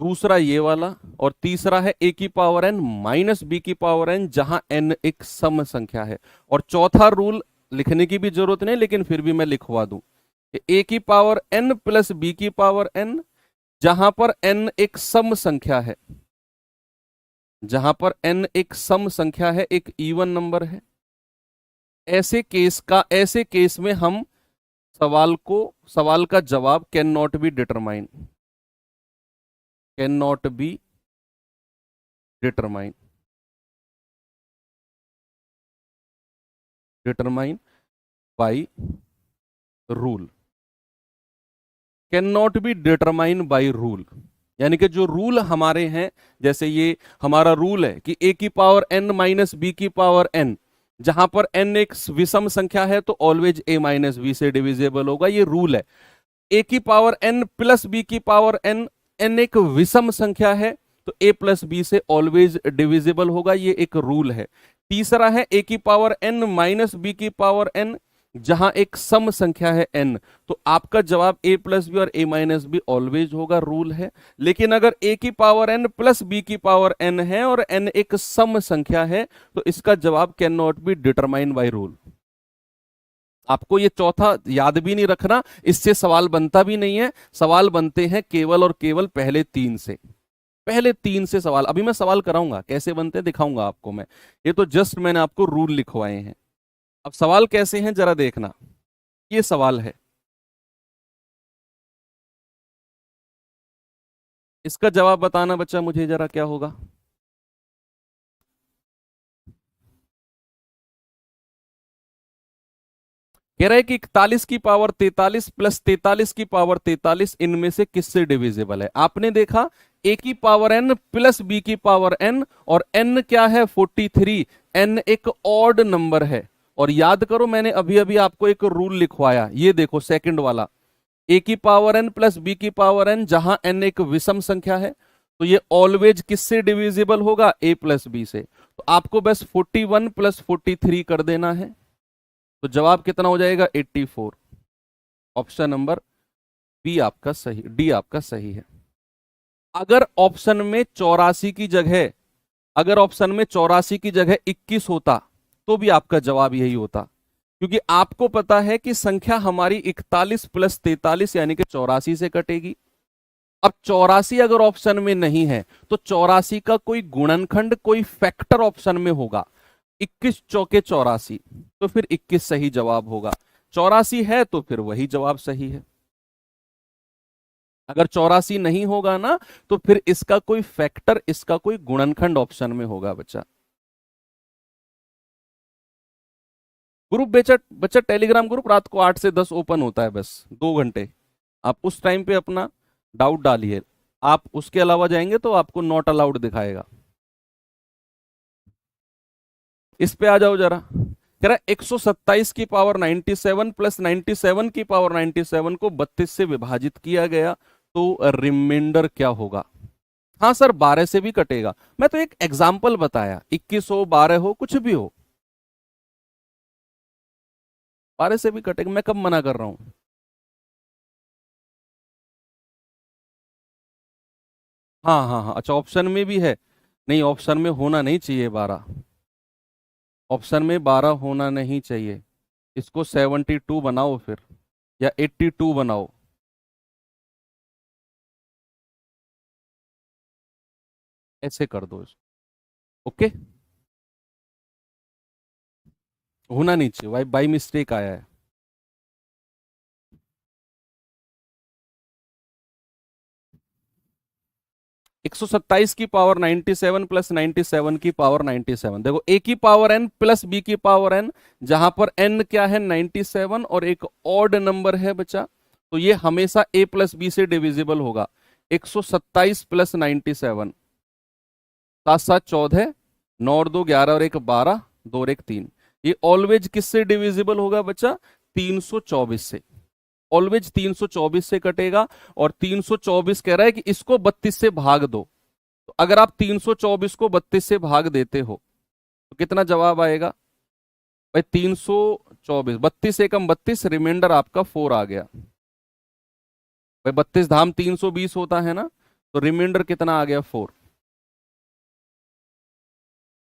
दूसरा ये वाला, और तीसरा है ए की पावर एन माइनस बी की पावर एन, जहां एन एक सम संख्या है। और चौथा रूल लिखने की भी जरूरत नहीं, लेकिन फिर भी मैं लिखवा दूं कि ए की पावर एन प्लस बी की पावर एन, जहां पर एन एक सम संख्या है, जहां पर एन एक सम संख्या है, एक इवन नंबर है। ऐसे केस में हम सवाल का जवाब can not be determine, can not be determine, determine by rule, can not be determine by rule. यानी कि जो रूल हमारे हैं, जैसे ये हमारा रूल है कि ए की पावर एन माइनस बी की पावर एन, जहां पर एन एक विषम संख्या है तो ऑलवेज ए माइनस बी से डिविजिबल होगा, ये रूल है। ए की पावर एन प्लस बी की पावर एन, एन एक विषम संख्या है तो ए प्लस बी से ऑलवेज डिविजिबल होगा, ये एक रूल है। तीसरा है ए की पावर एन माइनस बी की पावर एन, जहां एक सम संख्या है n, तो आपका जवाब a प्लस बी और a माइनस बी ऑलवेज होगा, रूल है। लेकिन अगर a की पावर n प्लस b की पावर n है और n एक सम संख्या है, तो इसका जवाब can not be determine by rule. आपको ये चौथा याद भी नहीं रखना, इससे सवाल बनता भी नहीं है। सवाल बनते हैं केवल और केवल पहले तीन से, पहले तीन से सवाल। अभी मैं सवाल कराऊंगा कैसे बनते हैं, दिखाऊंगा आपको मैं। ये तो जस्ट मैंने आपको रूल लिखवाए हैं। अब सवाल कैसे हैं जरा देखना। ये सवाल है, इसका जवाब बताना बच्चा मुझे जरा, क्या होगा? कह रहा है कि 41 की पावर 43 प्लस 43 की पावर 43 इनमें से किससे डिविजिबल है? आपने देखा ए की पावर एन प्लस बी की पावर एन, और एन क्या है? 43। एन एक ऑड नंबर है। और याद करो, मैंने अभी अभी आपको एक रूल लिखवाया, ये देखो सेकंड वाला, ए की पावर एन प्लस बी की पावर एन, जहां एन एक विषम संख्या है तो ये ऑलवेज किससे डिविजिबल होगा? ए प्लस बी से। तो आपको बस 41 प्लस 43 कर देना है, तो जवाब कितना हो जाएगा? 84। ऑप्शन नंबर बी आपका सही, डी आपका सही है। अगर ऑप्शन में 84 की जगह, अगर ऑप्शन में 84 की जगह 21 होता तो भी आपका जवाब यही होता, क्योंकि आपको पता है कि संख्या हमारी 41 प्लस 43 यानी कि 84 से कटेगी। अब 84 अगर ऑप्शन में नहीं है तो 84 का कोई गुणनखंड, कोई फैक्टर ऑप्शन में होगा। 21 चौके 84, तो फिर 21 सही जवाब होगा। 84 है तो फिर वही जवाब सही है। अगर 84 नहीं होगा ना, तो फिर इसका कोई फैक्टर, इसका कोई गुणनखंड ऑप्शन में होगा बच्चा। ग्रुप बच्चा बच्चा टेलीग्राम ग्रुप रात को 8 से 10 ओपन होता है, बस 2 घंटे। आप उस टाइम पे अपना डाउट डालिए। आप उसके अलावा जाएंगे तो आपको नॉट अलाउड दिखाएगा। इस पे आ जाओ जरा। कह रहा 127 की पावर 97 प्लस 97 की पावर 97 को 32 से विभाजित किया गया तो रिमाइंडर क्या होगा? हाँ सर, 12 से भी कटेगा। मैं तो एक एग्जाम्पल बताया, 21 हो 12 हो कुछ भी हो, 12 से भी कटेगा। मैं कब मना कर रहा हूं? हाँ हाँ हाँ, अच्छा ऑप्शन में भी है। नहीं, ऑप्शन में होना नहीं चाहिए 12। ऑप्शन में 12 होना नहीं चाहिए। इसको 72 बनाओ फिर, या 82 बनाओ। ऐसे कर दो इसको। ओके, होना नहीं चाहिए, भाई बाई मिस्टेक आया है। 127 की पावर 97 प्लस 97 की पावर 97। देखो, ए की पावर एन प्लस बी की पावर एन, जहां पर एन क्या है 97 और एक ऑड नंबर है बचा, तो ये हमेशा ए प्लस बी से डिविजिबल होगा। 127 प्लस 97, 7 7 14, 9 और 2 11 और 1 12, 2 और 1 3। ये ऑलवेज किससे डिविजिबल होगा बच्चा? 324 से। ऑलवेज 324 से कटेगा। और 324 कह रहा है कि इसको 32 से भाग दो। तो अगर आप 324 को 32 से भाग देते हो तो कितना जवाब आएगा भाई? 324, 32 एकम 32, रिमाइंडर आपका 4 आ गया भाई। 32 धाम 320 होता है ना, तो रिमाइंडर कितना आ गया? 4।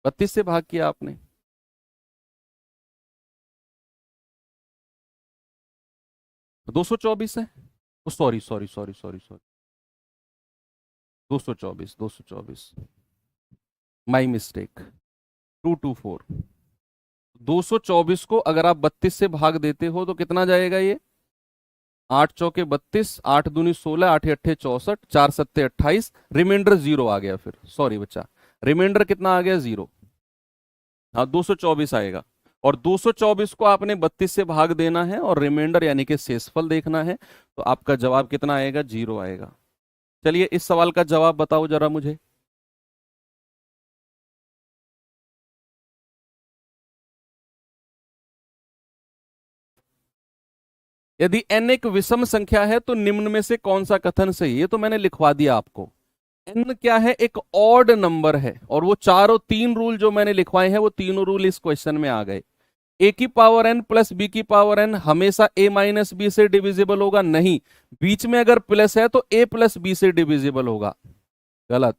32 से भाग किया आपने। 224 है। Sorry sorry sorry sorry sorry, 224 224, my mistake. 224। 224 को अगर आप 32 से भाग देते हो तो कितना जाएगा ये? 8 चौके 32, 8 दूनी 16, 8 अट्ठे 64, 4 सत्ते 28, रिमाइंडर 0 आ गया। फिर सॉरी बच्चा, रिमाइंडर कितना आ गया? 0। हाँ, 224 आएगा। और 224 को आपने 32 से भाग देना है और रिमाइंडर यानी कि शेषफल देखना है। तो आपका जवाब कितना आएगा? 0 आएगा। चलिए, इस सवाल का जवाब बताओ जरा मुझे। यदि n एक विषम संख्या है तो निम्न में से कौन सा कथन सही है? ये तो मैंने लिखवा दिया आपको। n क्या है? एक ऑड नंबर है, और वो चारों 3 रूल जो मैंने लिखवाए हैं वो तीनों रूल इस क्वेश्चन में आ गए। ए की पावर एन प्लस बी की पावर एन हमेशा ए माइनस बी से डिविजिबल होगा? नहीं। बीच में अगर प्लस है तो ए प्लस बी से डिविजिबल होगा? गलत।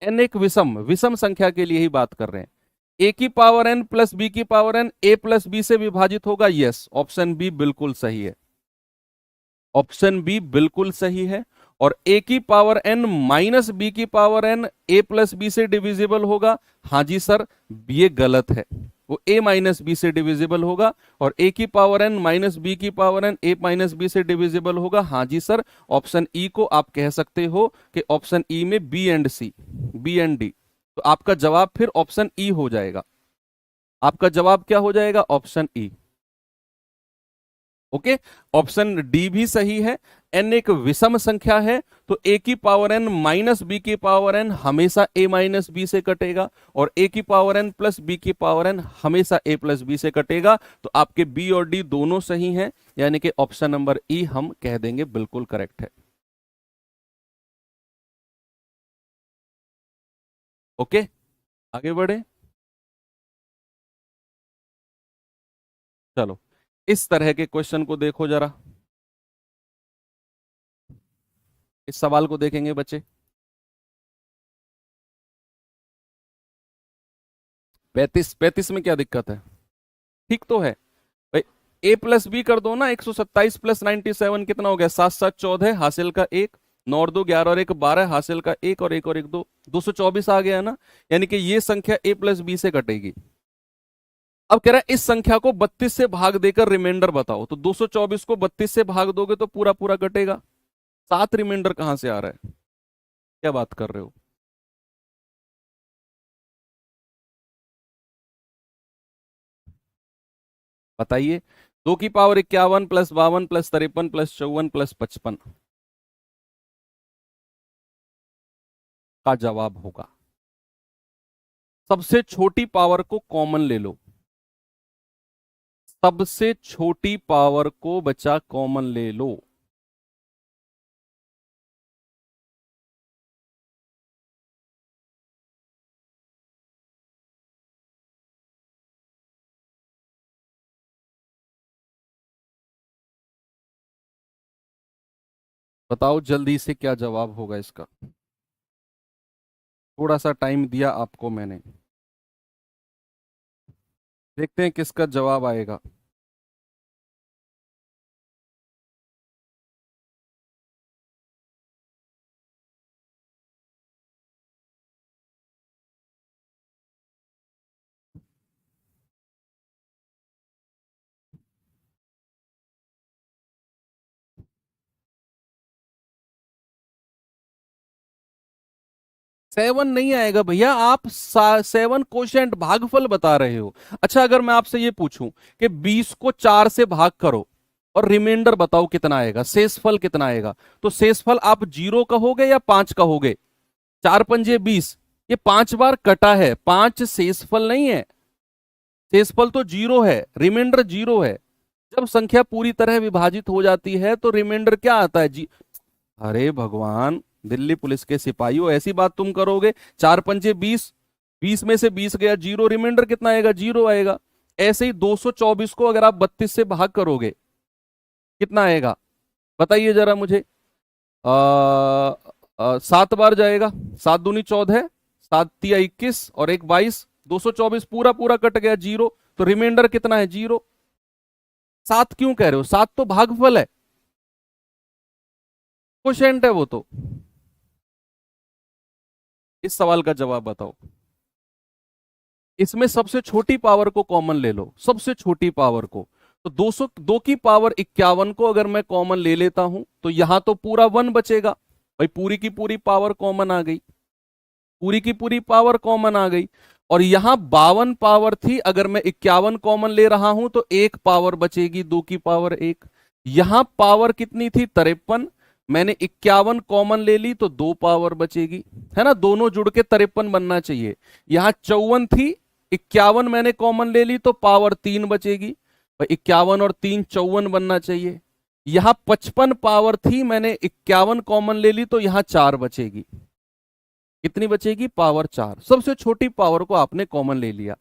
एन एक विषम विषम संख्या के लिए ही बात कर रहे हैं। ए की पावर एन प्लस बी की power N A plus B से विभाजित होगा? यस, ऑप्शन बी बिल्कुल सही है। ऑप्शन बी बिल्कुल सही है। और ए की पावर एन माइनस बी की power N A plus B से डिविजिबल होगा? हाँ जी सर, ये गलत है। वो ए माइनस बी से डिविजिबल होगा। और ए की पावर एन माइनस बी की power N A minus B से डिविजिबल होगा? हाँ जी सर। ऑप्शन ई को आप कह सकते हो कि ऑप्शन ई में B and C, B and D. तो आपका जवाब फिर ऑप्शन ई हो जाएगा। आपका जवाब क्या हो जाएगा? Option E. Okay, option D भी सही है। एन एक विषम संख्या है, तो ए की पावर एन माइनस बी की पावर एन हमेशा ए माइनस बी से कटेगा, और ए की पावर एन प्लस बी की पावर एन हमेशा ए प्लस बी से कटेगा। तो आपके बी और डी दोनों सही हैं, यानी कि ऑप्शन नंबर ई हम कह देंगे बिल्कुल करेक्ट है। ओके, आगे बढ़े। चलो, इस तरह के क्वेश्चन को देखो जरा। इस सवाल को देखेंगे बच्चे। 35, 35 में क्या दिक्कत है? ठीक तो है भाई। ए प्लस बी कर दो ना। 127 प्लस 97 कितना हो गया? 7 7 14, हासिल का 1, 9 और 2 11 और 1 12, हासिल का 1 और 1 और 1 2, 224 आ गया ना। यानी कि ये संख्या ए प्लस बी से कटेगी। अब कह रहा है इस संख्या को 32 से भाग देकर रिमाइंडर बताओ। तो 224 को 32 से भाग दोगे तो पूरा पूरा कटेगा। 7 रिमाइंडर कहां से आ रहा है? क्या बात कर रहे हो? बताइए। 2 की power 51 plus 52 plus 53 plus 54 plus 55 का जवाब होगा। सबसे छोटी पावर को कॉमन ले लो। सबसे छोटी पावर को बचा कॉमन ले लो। बताओ जल्दी से क्या जवाब होगा इसका। थोड़ा सा टाइम दिया आपको मैंने, देखते हैं किसका जवाब आएगा। 7 नहीं आएगा भैया, आप 7 कोशेंट भागफल बता रहे हो। अच्छा, अगर मैं आपसे ये पूछूं कि 20 को 4 से भाग करो और रिमाइंडर बताओ कितना आएगा, शेषफल कितना आएगा, तो शेषफल आप 0 कहोगे या 5 कहोगे? 4 पंजे 20, ये 5 बार कटा है, 5 शेषफल नहीं है, शेषफल तो 0 है, रिमाइंडर 0 है। जब संख्या पूरी तरह विभाजित हो जाती है तो रिमाइंडर क्या आता है जी? अरे भगवान, दिल्ली पुलिस के सिपाहियों, ऐसी बात तुम करोगे? 4 पंजे 20, 20 में से 20 गया, 0, रिमाइंडर कितना आएगा? 0 आएगा। ऐसे ही 224 को अगर आप 32 से भाग करोगे, कितना आएगा बताइए जरा मुझे। 7 बार जाएगा, 7 दूनी 14, 7 तिया 21 और एक 22, 224 पूरा पूरा कट गया, 0, तो रिमाइंडर कितना है? 0। 7 क्यों कह रहे हो? 7 तो भागफल है, क्वोशिएंट है वो तो। इस सवाल का जवाब बताओ। इसमें सबसे छोटी पावर को कॉमन ले लो, सबसे छोटी पावर को। तो 202 की पावर 51 को अगर मैं कॉमन ले लेता हूं तो यहां तो पूरा 1 बचेगा। भाई पूरी की पूरी पावर कॉमन आ गई, पूरी की पूरी पावर कॉमन आ गई। और यहां 52 पावर थी, अगर मैं 51 कॉमन ले रहा हूं तो एक पावर बचेगी, 2 की पावर 1। यहां पावर कितनी थी? 53, मैंने 51 कॉमन ले ली तो 2 पावर बचेगी, है ना, दोनों जुड़ के 53 बनना चाहिए। यहां 54 थी, 51 मैंने कॉमन ले ली तो पावर 3 बचेगी, 51 और 3 54 बनना चाहिए। यहां 55 पावर थी, मैंने 51 कॉमन ले ली तो यहां 4 बचेगी। कितनी बचेगी? पावर 4। सबसे छोटी पावर को आपने कॉमन ले लिया।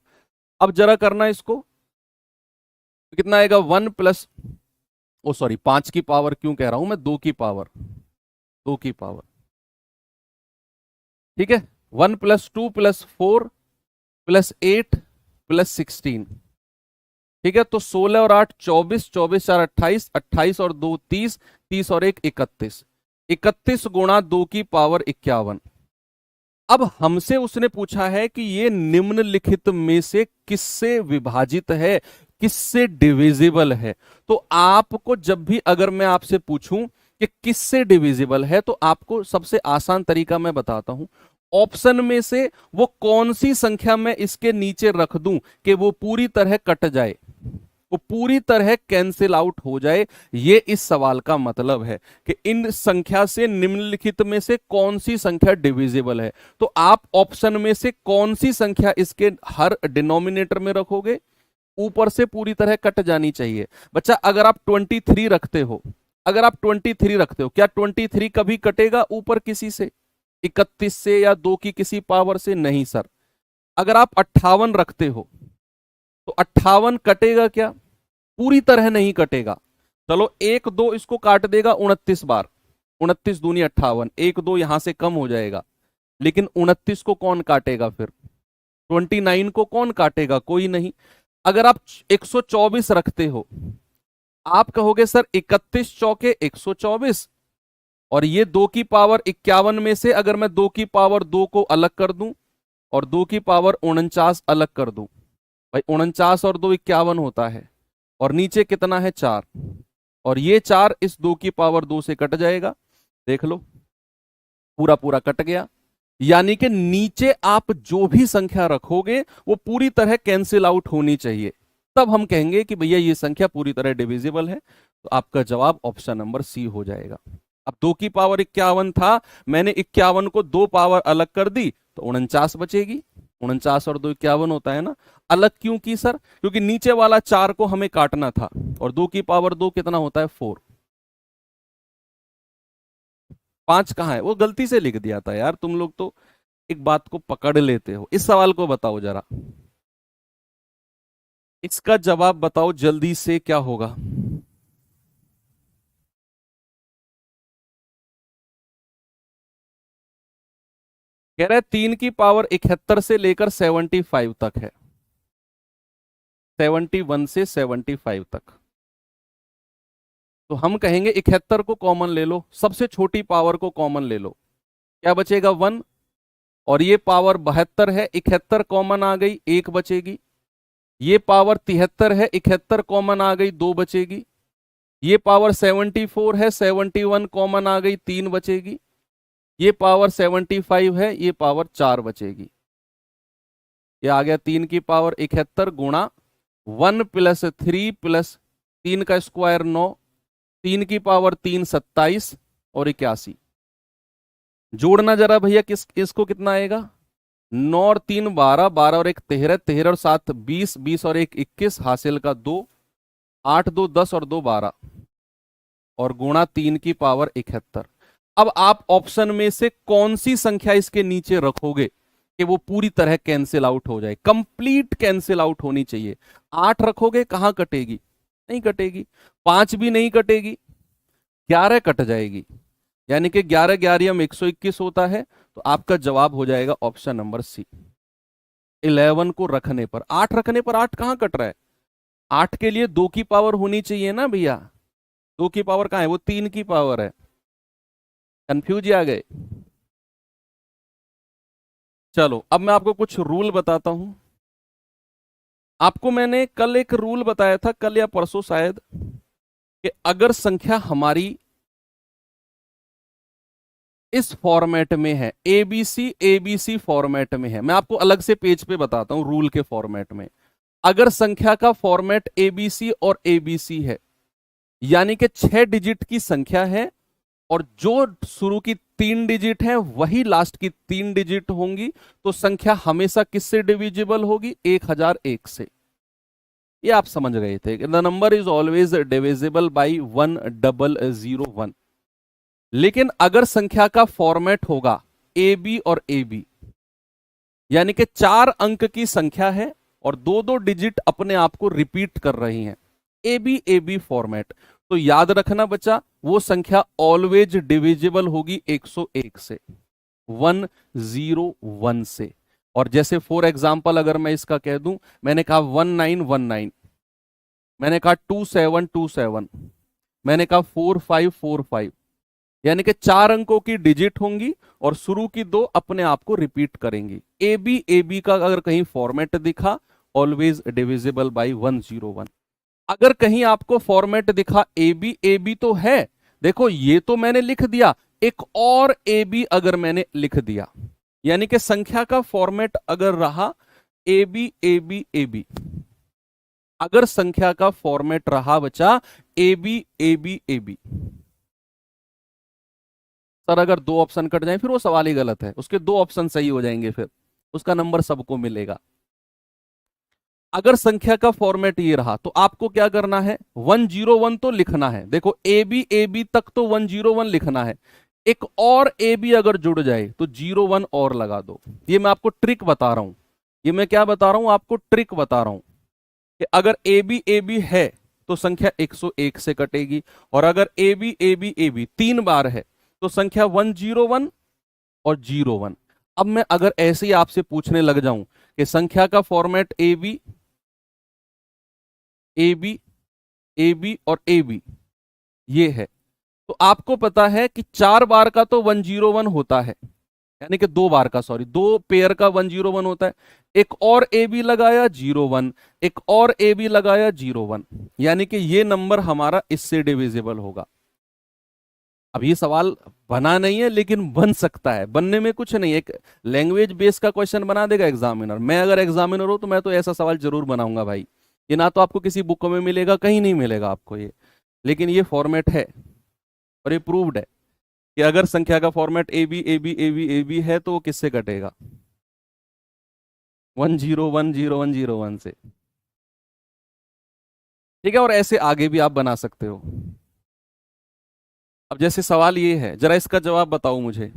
अब जरा करना इसको, तो कितना आएगा? 1 प्लस, ओ सॉरी, 5 की पावर क्यों कह रहा हूं मैं, 2 की पावर, 2 की पावर, ठीक है। 1 प्लस 2 प्लस 4 प्लस 8 प्लस 16, ठीक है। तो 16 और 8 24, 24 4 28, 28 और 2 30, 30 और 1 31, 31 गुणा 2 की पावर 51। अब हमसे उसने पूछा है कि ये निम्नलिखित में से किससे विभाजित है, किससे डिविजिबल है। तो आपको जब भी अगर मैं आपसे पूछूं कि किससे डिविजिबल है, तो आपको सबसे आसान तरीका मैं बताता हूं। ऑप्शन में से वो कौन सी संख्या मैं इसके नीचे रख दूं कि वो पूरी तरह कट जाए, वो पूरी तरह कैंसिल आउट हो जाए। ये इस सवाल का मतलब है कि इन संख्या से निम्नलिखित में से कौन सी संख्या डिविजिबल है। तो आप ऑप्शन में से कौन सी संख्या इसके हर डिनोमिनेटर में रखोगे? ऊपर से पूरी तरह कट जानी चाहिए। बच्चा अगर आप 23 रखते हो, अगर आप 23 रखते हो, क्या 23 कभी कटेगा ऊपर किसी से? 31 से या 2 की किसी पावर से? नहीं सर। अगर आप 58 रखते हो तो 58 कटेगा क्या? पूरी तरह नहीं कटेगा। चलो 1 2 इसको काट देगा 29 बार, 29 दूनी 58, 1 2 यहां से कम हो जाएगा, लेकिन 29 को कौन काटेगा फिर? 29 को कौन काटेगा? कोई नहीं। अगर आप 124 रखते हो, आप कहोगे सर 31 चौके 124, और ये 2 की पावर 51 में से अगर मैं 2 की पावर 2 को अलग कर दूं और 2 की पावर 49 अलग कर दूं, भाई 49 और 2 51 होता है, और नीचे कितना है? 4, और ये 4 इस 2 की पावर 2 से कट जाएगा। देख लो, पूरा पूरा कट गया। यानी कि नीचे आप जो भी संख्या रखोगे वो पूरी तरह कैंसिल आउट होनी चाहिए, तब हम कहेंगे कि भैया ये संख्या पूरी तरह डिविजिबल है। तो आपका जवाब ऑप्शन नंबर सी हो जाएगा। अब 2 की पावर 51 था, मैंने 51 को 2 पावर अलग कर दी तो 49 बचेगी। 49 और 2 51 होता है ना। अलग क्यों की सर? क्योंकि नीचे वाला 4 को हमें काटना था, और 2 की पावर 2 कितना होता है? 4। 5 कहाँ है? वो गलती से लिख दिया था यार, तुम लोग तो एक बात को पकड़ लेते हो। इस सवाल को बताओ जरा, इसका जवाब बताओ जल्दी से, क्या होगा? कह रहा है 3 की पावर 71 से लेकर 75 तक है, 71 से 75 तक। तो हम कहेंगे 71 को कॉमन ले लो, सबसे छोटी पावर को कॉमन ले लो, क्या बचेगा 1। और ये पावर 72 है, 71 कॉमन आ गई, एक बचेगी। ये पावर 73 है, 71 कॉमन आ गई, दो बचेगी। ये पावर 74 है, 71 कॉमन आ गई, तीन बचेगी। ये पावर 75 है, ये पावर चार बचेगी। ये आ गया 3 की पावर 71 गुणा 1 + 3 + 3 का स्क्वायर 9, 3 की पावर 3 27 और 81। जोड़ना जरा भैया, इसको कितना आएगा, 9 और 3 12, 12 और 1 13, 13 और 7 20, 20 और 1 21, हासिल का 2, 8 2 10 और 2 12, और गुणा 3 की पावर 71। अब आप ऑप्शन में से कौन सी संख्या इसके नीचे रखोगे कि वो पूरी तरह कैंसिल आउट हो जाए, कंप्लीट कैंसिल आउट होनी चाहिए। 8 रखोगे, कहां कटेगी, नहीं कटेगी। 5 भी नहीं कटेगी, 11 कट जाएगी, यानी कि 11 11 121 होता है। तो आपका जवाब हो जाएगा ऑप्शन नंबर सी। 11 को रखने पर, 8 रखने पर 8 कहां कट रहा है, 8 के लिए 2 की पावर होनी चाहिए ना भैया, 2 की पावर कहां है, वो 3 की पावर है। कंफ्यूज आ गए। चलो अब मैं आपको कुछ रूल बताता हूं। आपको मैंने कल एक रूल बताया था, कल या परसों शायद, कि अगर संख्या हमारी इस फॉर्मेट में है, एबीसी फॉर्मेट में है, मैं आपको अलग से पेज पे बताता हूं रूल के फॉर्मेट में। अगर संख्या का फॉर्मेट एबीसी और एबीसी है, यानी कि 6 डिजिट की संख्या है, और जो शुरू की 3 डिजिट है वही लास्ट की 3 डिजिट होंगी, तो संख्या हमेशा किससे डिविजिबल होगी, 1001 से। ये आप समझ गए थे, the number is always divisible by 1001। लेकिन अगर संख्या का फॉर्मेट होगा ए बी और ए बी, यानी कि 4 अंक की संख्या है और दो दो डिजिट अपने आप को रिपीट कर रही हैं, ए बी फॉर्मेट, तो याद रखना बच्चा, वो संख्या ऑलवेज डिविजिबल होगी 101 से, 101 से। और जैसे फॉर एग्जाम्पल अगर मैं इसका कह दूं, मैंने कहा 1919, मैंने कहा 2727, मैंने कहा 4545, यानी कि 4 अंकों की डिजिट होंगी और शुरू की दो अपने आप को रिपीट करेंगी। ए बी का अगर कहीं फॉर्मेट दिखा, ऑलवेज डिविजिबल बाई 101। अगर कहीं आपको फॉर्मेट दिखा ए बी तो है, देखो ये तो मैंने लिख दिया, एक और ए बी अगर मैंने लिख दिया, यानी कि संख्या का फॉर्मेट अगर रहा ए बी, अगर संख्या का फॉर्मेट रहा बचा ए बी, सर अगर दो ऑप्शन कट जाए फिर वो सवाल ही गलत है, उसके दो ऑप्शन सही हो जाएंगे, फिर उसका नंबर सबको मिलेगा। अगर संख्या का फॉर्मेट ये रहा तो आपको क्या करना है, 101 तो लिखना है, देखो ए बी तक तो 101 लिखना है, एक और ए बी अगर जुड़ जाए तो 01 और लगा दो। ये मैं आपको ट्रिक बता रहा हूं, ये मैं क्या बता रहा हूं आपको, ट्रिक बता रहा हूं कि अगर ए बी है तो संख्या 101 से कटेगी, और अगर ए बी 3 बार है तो संख्या 101 और 01। अब मैं अगर ऐसे ही आपसे पूछने लग जाऊं कि संख्या का फॉर्मेट ए बी और ए बी ये है, तो आपको पता है कि 4 बार का तो 101 होता है, यानी कि 2 बार का, सॉरी, 2 पेयर का 101 होता है। एक और ए बी लगाया 01, एक और ए बी लगाया 01, यानी कि ये नंबर हमारा इससे डिविजिबल होगा। अब ये सवाल बना नहीं है लेकिन बन सकता है, बनने में कुछ नहीं, एक लैंग्वेज बेस का क्वेश्चन बना देगा एग्जामिनर। मैं अगर एग्जामिनर हूं तो मैं तो ऐसा सवाल जरूर बनाऊंगा भाई। ये ना तो आपको किसी बुक में मिलेगा, कहीं नहीं मिलेगा आपको ये, लेकिन ये फॉर्मेट है और ये प्रूव्ड है कि अगर संख्या का फॉर्मेट ए बी है तो वो किससे कटेगा, 101 से। ठीक है, और ऐसे आगे भी आप बना सकते हो। अब जैसे सवाल ये है, जरा इसका जवाब बताओ मुझे।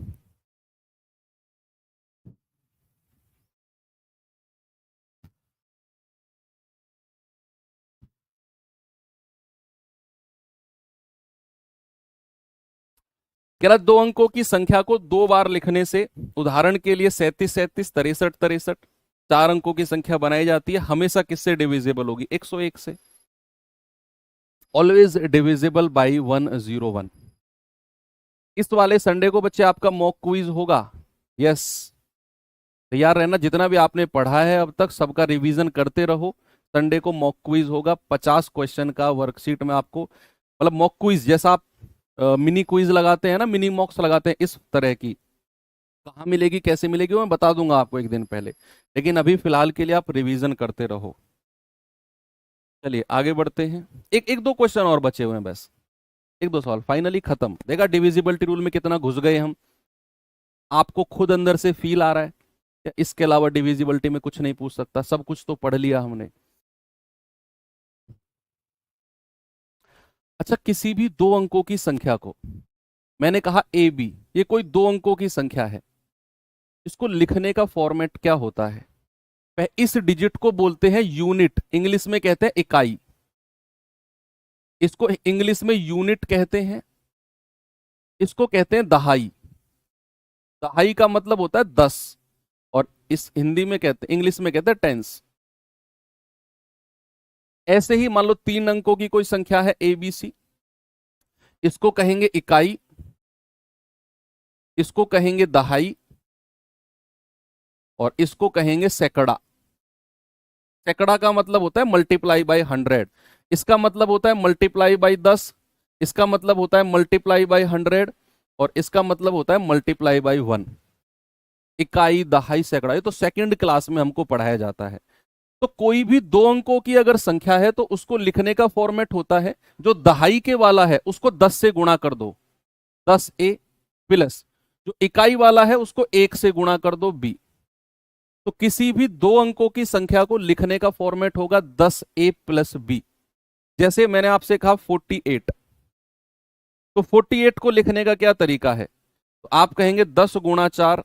कह रहा 2 अंकों की संख्या को 2 बार लिखने से, उदाहरण के लिए 37 37, 63 63, 4 अंकों की संख्या बनाई जाती है, हमेशा किससे डिविजिबल होगी? 101 से। Always divisible by 101। इस वाले संडे को बच्चे आपका मॉक क्विज होगा। यस, तैयार रहना। जितना भी आपने पढ़ा है अब तक सबका रिवीजन करते रहो। संडे को मॉक क्विज होगा, 50 क्वेश्चन का वर्कशीट में आपको, मतलब मॉक क्विज जैसा आप मिनी क्विज लगाते हैं ना, मिनी मॉक्स लगाते हैं, इस तरह की। कहाँ मिलेगी, कैसे मिलेगी, वो मैं बता दूंगा आपको एक दिन पहले, लेकिन अभी फिलहाल के लिए आप रिवीजन करते रहो। चलिए आगे बढ़ते हैं। एक दो क्वेश्चन और बचे हुए हैं बस, एक दो सवाल, फाइनली खत्म। देखा डिविजिबिलिटी रूल में कितना घुस गए हम, आपको खुद अंदर से फील आ रहा है या इसके अलावा डिविजिबिलिटी में कुछ नहीं पूछ सकता? सब कुछ तो पढ़ लिया हमने। अच्छा, किसी भी 2 अंकों की संख्या को, मैंने कहा ए बी, ये कोई 2 अंकों की संख्या है, इसको लिखने का फॉर्मेट क्या होता है? इस डिजिट को बोलते हैं यूनिट, इंग्लिश में कहते हैं इकाई। इसको इंग्लिश में यूनिट कहते हैं, इसको कहते हैं दहाई। दहाई का मतलब होता है 10, और इस हिंदी में कहते, इंग्लिश में कहते हैं टेंस। ऐसे ही मान लो 3 अंकों की कोई संख्या है ए बी सी, इसको कहेंगे इकाई, इसको कहेंगे दहाई, और इसको कहेंगे सैकड़ा। सैकड़ा का मतलब होता है मल्टीप्लाई बाय 100, इसका मतलब होता है मल्टीप्लाई बाय 10, इसका मतलब होता है मल्टीप्लाई बाय 100, और इसका मतलब होता है मल्टीप्लाई बाय 1। इकाई, दहाई, सैकड़ा, ये तो सेकंड क्लास में हमको पढ़ाया जाता है। तो कोई भी 2 अंकों की अगर संख्या है तो उसको लिखने का फॉर्मेट होता है, जो दहाई के वाला है उसको 10 से गुणा कर दो, 10a प्लस जो इकाई वाला है उसको 1 से गुणा कर दो b। तो किसी भी 2 अंकों की संख्या को लिखने का फॉर्मेट होगा 10a प्लस b। जैसे मैंने आपसे कहा 48, तो 48 को लिखने का क्या तरीका है? तो आप कहेंगे 10 गुणा 4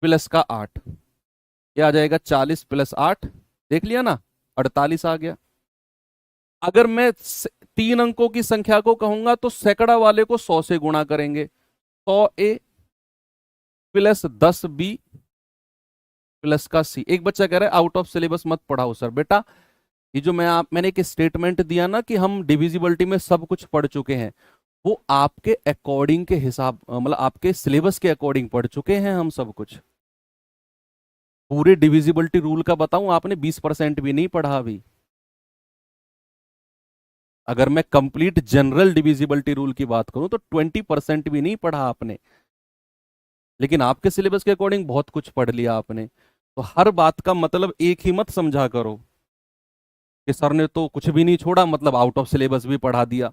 प्लस का 8, ये आ जाएगा 40 प्लस 8, देख लिया ना, 48 आ गया। अगर मैं 3 अंकों की संख्या को कहूंगा तो सैकड़ा वाले को 100 से गुणा करेंगे, 100a प्लस 10b प्लस का c। एक बच्चा कह रहा है आउट ऑफ सिलेबस मत पढ़ाओ सर। बेटा ये जो मैंने एक स्टेटमेंट दिया ना कि हम डिविजिबिलिटी में सब कुछ पढ़ चुके हैं, वो आपके अकॉर्डिंग के हिसाब, मतलब आपके सिलेबस के अकॉर्डिंग पढ़ चुके हैं हम सब कुछ। पूरे डिविजिबिलिटी रूल का बताऊं, आपने 20% भी नहीं पढ़ा अभी। अगर मैं कंप्लीट जनरल डिविजिबिलिटी रूल की बात करूं तो 20% भी नहीं पढ़ा आपने, लेकिन आपके सिलेबस के अकॉर्डिंग बहुत कुछ पढ़ लिया आपने। तो हर बात का मतलब एक ही मत समझा करो कि सर ने तो कुछ भी नहीं छोड़ा, मतलब आउट ऑफ सिलेबस भी पढ़ा दिया।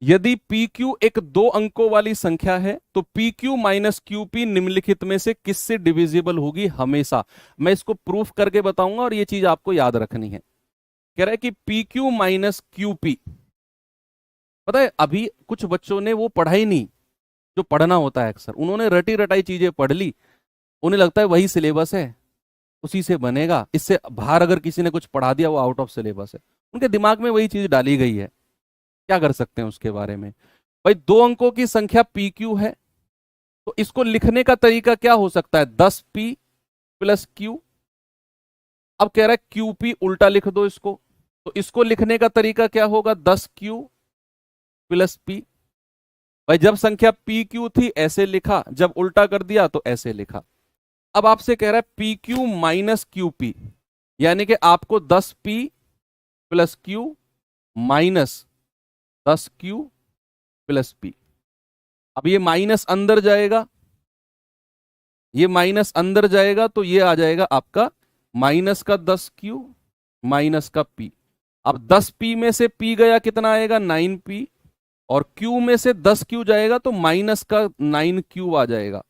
यदि PQ एक 2 अंकों वाली संख्या है तो PQ माइनस QP निम्नलिखित में से किससे डिविजिबल होगी हमेशा? मैं इसको प्रूफ करके बताऊंगा और ये चीज आपको याद रखनी है। कह रहा है कि PQ माइनस QP, पता है अभी कुछ बच्चों ने वो पढ़ा ही नहीं जो पढ़ना होता है अक्सर, उन्होंने रटी रटाई चीजें पढ़ ली, उन्हें लगता है वही सिलेबस है, उसी से बनेगा, इससे बाहर अगर किसी ने कुछ पढ़ा दिया वो आउट ऑफ सिलेबस है। उनके दिमाग में वही चीज डाली गई है, क्या कर सकते हैं उसके बारे में? भाई 2 अंकों की संख्या PQ है तो इसको लिखने का तरीका क्या हो सकता है? 10p plus Q। अब कह रहा है QP उल्टा लिख दो इसको, तो इसको लिखने का तरीका क्या होगा? 10Q plus P। भाई जब संख्या PQ थी ऐसे लिखा, जब उल्टा कर दिया तो ऐसे लिखा। अब आपसे कह रहा है PQ माइनस QP, यानी कि आपको 10p plus Q minus 10Q plus P। अब ये माइनस अंदर जाएगा, ये माइनस अंदर जाएगा तो ये आ जाएगा आपका माइनस का 10Q माइनस का P। अब 10p में से P गया कितना आएगा? 9p, और Q में से 10Q जाएगा तो माइनस का 9Q आ जाएगा,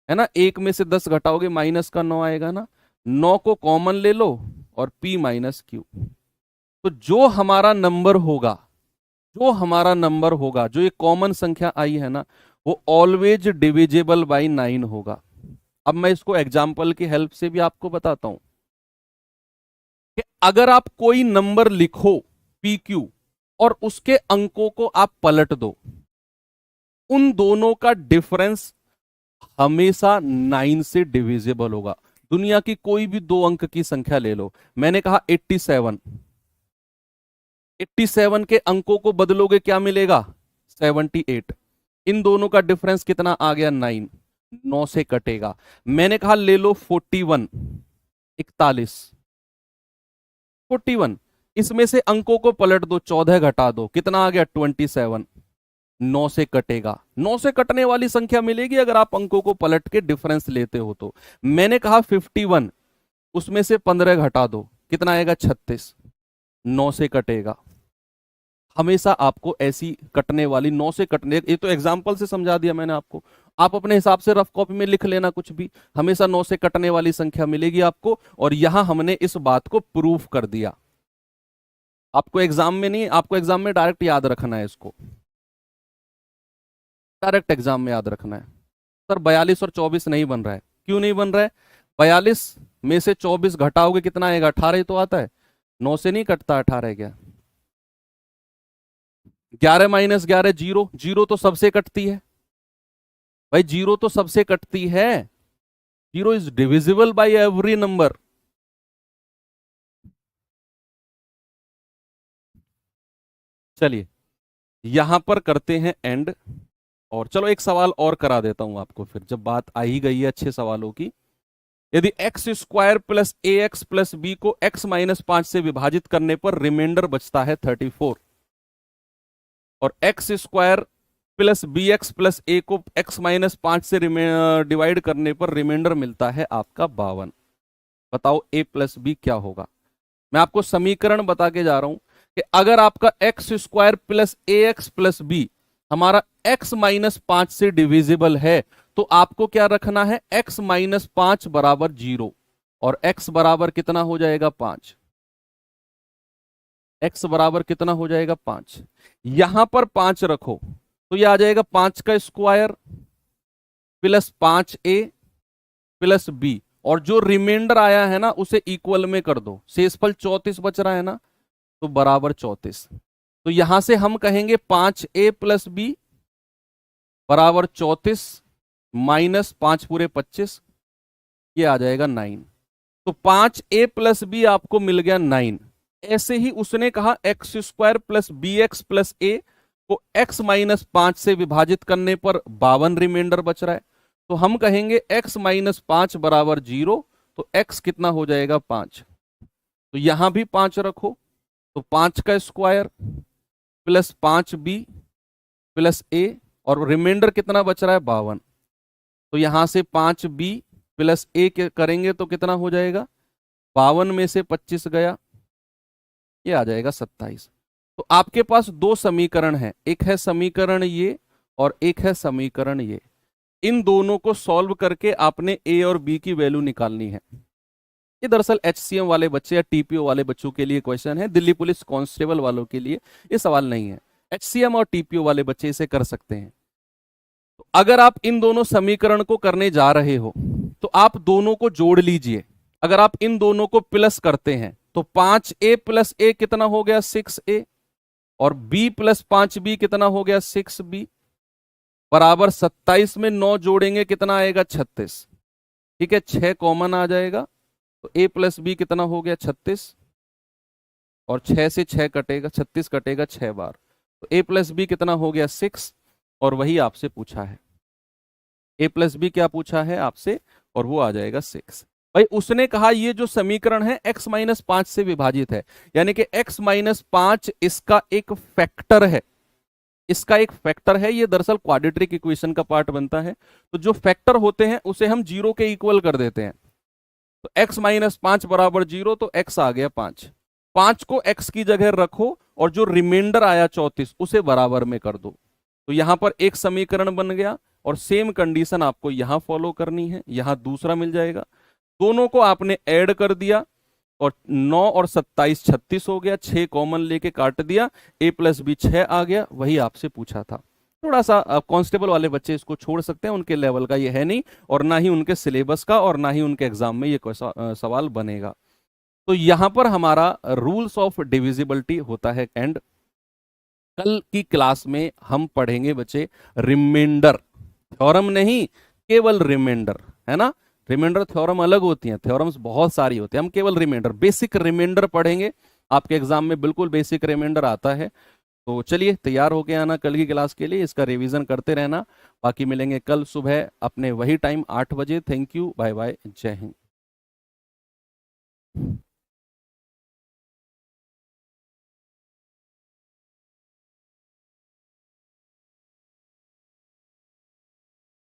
है ना। 1 में से 10 घटाओगे माइनस का 9 आएगा ना, 9 को कॉमन ले लो और P माइनस Q। तो जो हमारा नंबर होगा, जो हमारा नंबर होगा, जो ये कॉमन संख्या आई है ना, वो ऑलवेज डिविजिबल बाय 9 होगा। अब मैं इसको एग्जाम्पल की हेल्प से भी आपको बताता हूं कि अगर आप कोई नंबर लिखो PQ और उसके अंकों को आप पलट दो, उन दोनों का डिफरेंस हमेशा 9 से डिविजिबल होगा। दुनिया की कोई भी दो अंक की संख्या ले लो, मैंने कहा 87, 87 के अंकों को बदलोगे क्या मिलेगा? 78। इन दोनों का डिफरेंस कितना आ गया? 9, 9 से कटेगा। मैंने कहा ले लो 41, 41, 41, इसमें से अंकों को पलट दो, 14 घटा दो, कितना आ गया? 27, 9 से कटेगा। 9 से कटने वाली संख्या मिलेगी अगर आप अंकों को पलट के डिफरेंस लेते हो तो। मैंने कहा 51, उसमें से 15 घटा दो, कितना आएगा? 36, 9 से कटेगा। हमेशा आपको ऐसी कटने वाली 9 से कटने, ये तो एग्जाम्पल से समझा दिया मैंने आपको, आप अपने हिसाब से रफ कॉपी में लिख लेना कुछ भी, हमेशा 9 से कटने वाली संख्या मिलेगी आपको। और यहां हमने इस बात को प्रूफ कर दिया। आपको एग्जाम में नहीं, आपको एग्जाम में डायरेक्ट याद रखना है, इसको डायरेक्ट एग्जाम में याद रखना है। सर 42 और 24 नहीं बन रहा है, क्यों नहीं बन रहा है? 42 में से 24 घटाओगे कितना आएगा? 18 ही तो आता है, 9 से नहीं कटता। 18 क्या? 11 माइनस 11 जीरो, जीरो तो सबसे कटती है भाई, जीरो तो सबसे कटती है। Zero is divisible by every number. चलिए यहां पर करते हैं एंड, और चलो एक सवाल और करा देता हूं आपको फिर, जब बात आ ही गई है अच्छे सवालों की। यदि एक्स स्क्वायर प्लस ए एक्स प्लस बी को x माइनस 5 से विभाजित करने पर रिमाइंडर बचता है 34, और X square plus B X plus A को x माइनस 5 से डिवाइड करने पर रिमाइंडर मिलता है आपका 52, बताओ a प्लस बी क्या होगा? मैं आपको समीकरण बता के जा रहा हूं कि अगर आपका एक्स स्क्वायर प्लस ए एक्स प्लस बी हमारा x माइनस 5 से डिविजिबल है, तो आपको क्या रखना है? x माइनस 5 बराबर 0, और x बराबर कितना हो जाएगा? 5। x बराबर कितना हो जाएगा? 5। यहां पर 5 रखो तो यह आ जाएगा 5 का square plus 5a plus b, और जो रिमाइंडर आया है ना उसे इक्वल में कर दो, शेषफल 34 बच रहा है ना, तो बराबर 34। तो यहां से हम कहेंगे 5a प्लस बी बराबर 34 माइनस 5 पूरे 25, ये आ जाएगा 9। तो 5a प्लस बी आपको मिल गया 9। ऐसे ही उसने कहा X square plus B X plus A को x माइनस 5 से विभाजित करने पर 52 रिमाइंडर बच रहा है, तो हम कहेंगे x माइनस 5 बराबर 0, तो x कितना हो जाएगा? 5। तो यहां भी 5 रखो, तो 5 का square plus 5b plus a, और रिमाइंडर कितना बच रहा है? 52। तो यहां से 5b प्लस a करेंगे तो कितना हो जाएगा? 52 में से 25 गया, ये आ जाएगा 27। तो आपके पास दो समीकरण हैं, एक है समीकरण ये और एक है समीकरण ये। इन दोनों को सॉल्व करके आपने a और b की वैल्यू निकालनी है। ये दरअसल HCM वाले बच्चे या TPO वाले बच्चों के लिए क्वेश्चन है, दिल्ली पुलिस कांस्टेबल वालों के लिए ये सवाल नहीं है। HCM और TPO वाले बच्चे इसे कर सकते हैं। तो अगर आप इन दोनों समीकरण को करने जा रहे हो तो आप दोनों को जोड़ लीजिए। अगर आप इन दोनों को प्लस करते हैं तो 5a प्लस a कितना हो गया? 6a, और b प्लस 5b कितना हो गया? 6b, बराबर 27 में 9 जोड़ेंगे कितना आएगा? 36। ठीक है, 6 कॉमन आ जाएगा, तो a प्लस b कितना हो गया? 36, और 6 से 6 कटेगा, 36 कटेगा 6 बार, तो a प्लस बी कितना हो गया? 6, और वही आपसे पूछा है। a प्लस बी क्या पूछा है आपसे? और वो आ जाएगा 6। भाई उसने कहा ये जो समीकरण है x माइनस 5 से विभाजित है, यानी कि x माइनस 5 इसका एक फैक्टर है, इसका एक फैक्टर है। ये दरअसल क्वाड्रेटिक इक्वेशन का पार्ट बनता है। तो जो फैक्टर होते हैं उसे हम 0 के इक्वल कर देते हैं। तो x माइनस 5 बराबर 0, तो x आ गया 5। 5 को x की जगह रखो और जो रिमाइंडर आया 34 उसे बराबर में कर दो, तो यहां पर एक समीकरण बन गया। और सेम कंडीशन आपको यहां फॉलो करनी है, यहां दूसरा मिल जाएगा। दोनों को आपने ऐड कर दिया, और 9 और 27 36 हो गया, 6 कॉमन लेके काट दिया, a प्लस बी 6 आ गया, वही आपसे पूछा था। थोड़ा सा कांस्टेबल वाले बच्चे इसको छोड़ सकते हैं, उनके लेवल का ये है नहीं, और ना ही उनके सिलेबस का, और ना ही उनके एग्जाम में ये सवाल बनेगा। तो यहां पर हमारा रूल्स ऑफ डिविजिबिलिटी होता है। एंड कल की क्लास में हम पढ़ेंगे बच्चे रिमाइंडर थ्योरम, नहीं केवल रिमाइंडर, है ना। रिमाइंडर थ्योरम अलग होती हैं, थ्योरम्स बहुत सारी होती हैं, हम केवल रिमाइंडर, बेसिक रिमाइंडर पढ़ेंगे। आपके एग्जाम में बिल्कुल बेसिक रिमाइंडर आता है। तो चलिए तैयार होके आना कल की क्लास के लिए, इसका रिवीजन करते रहना। बाकी मिलेंगे कल सुबह अपने वही टाइम 8 बजे। थैंक यू, बाय बाय, जय हिंद।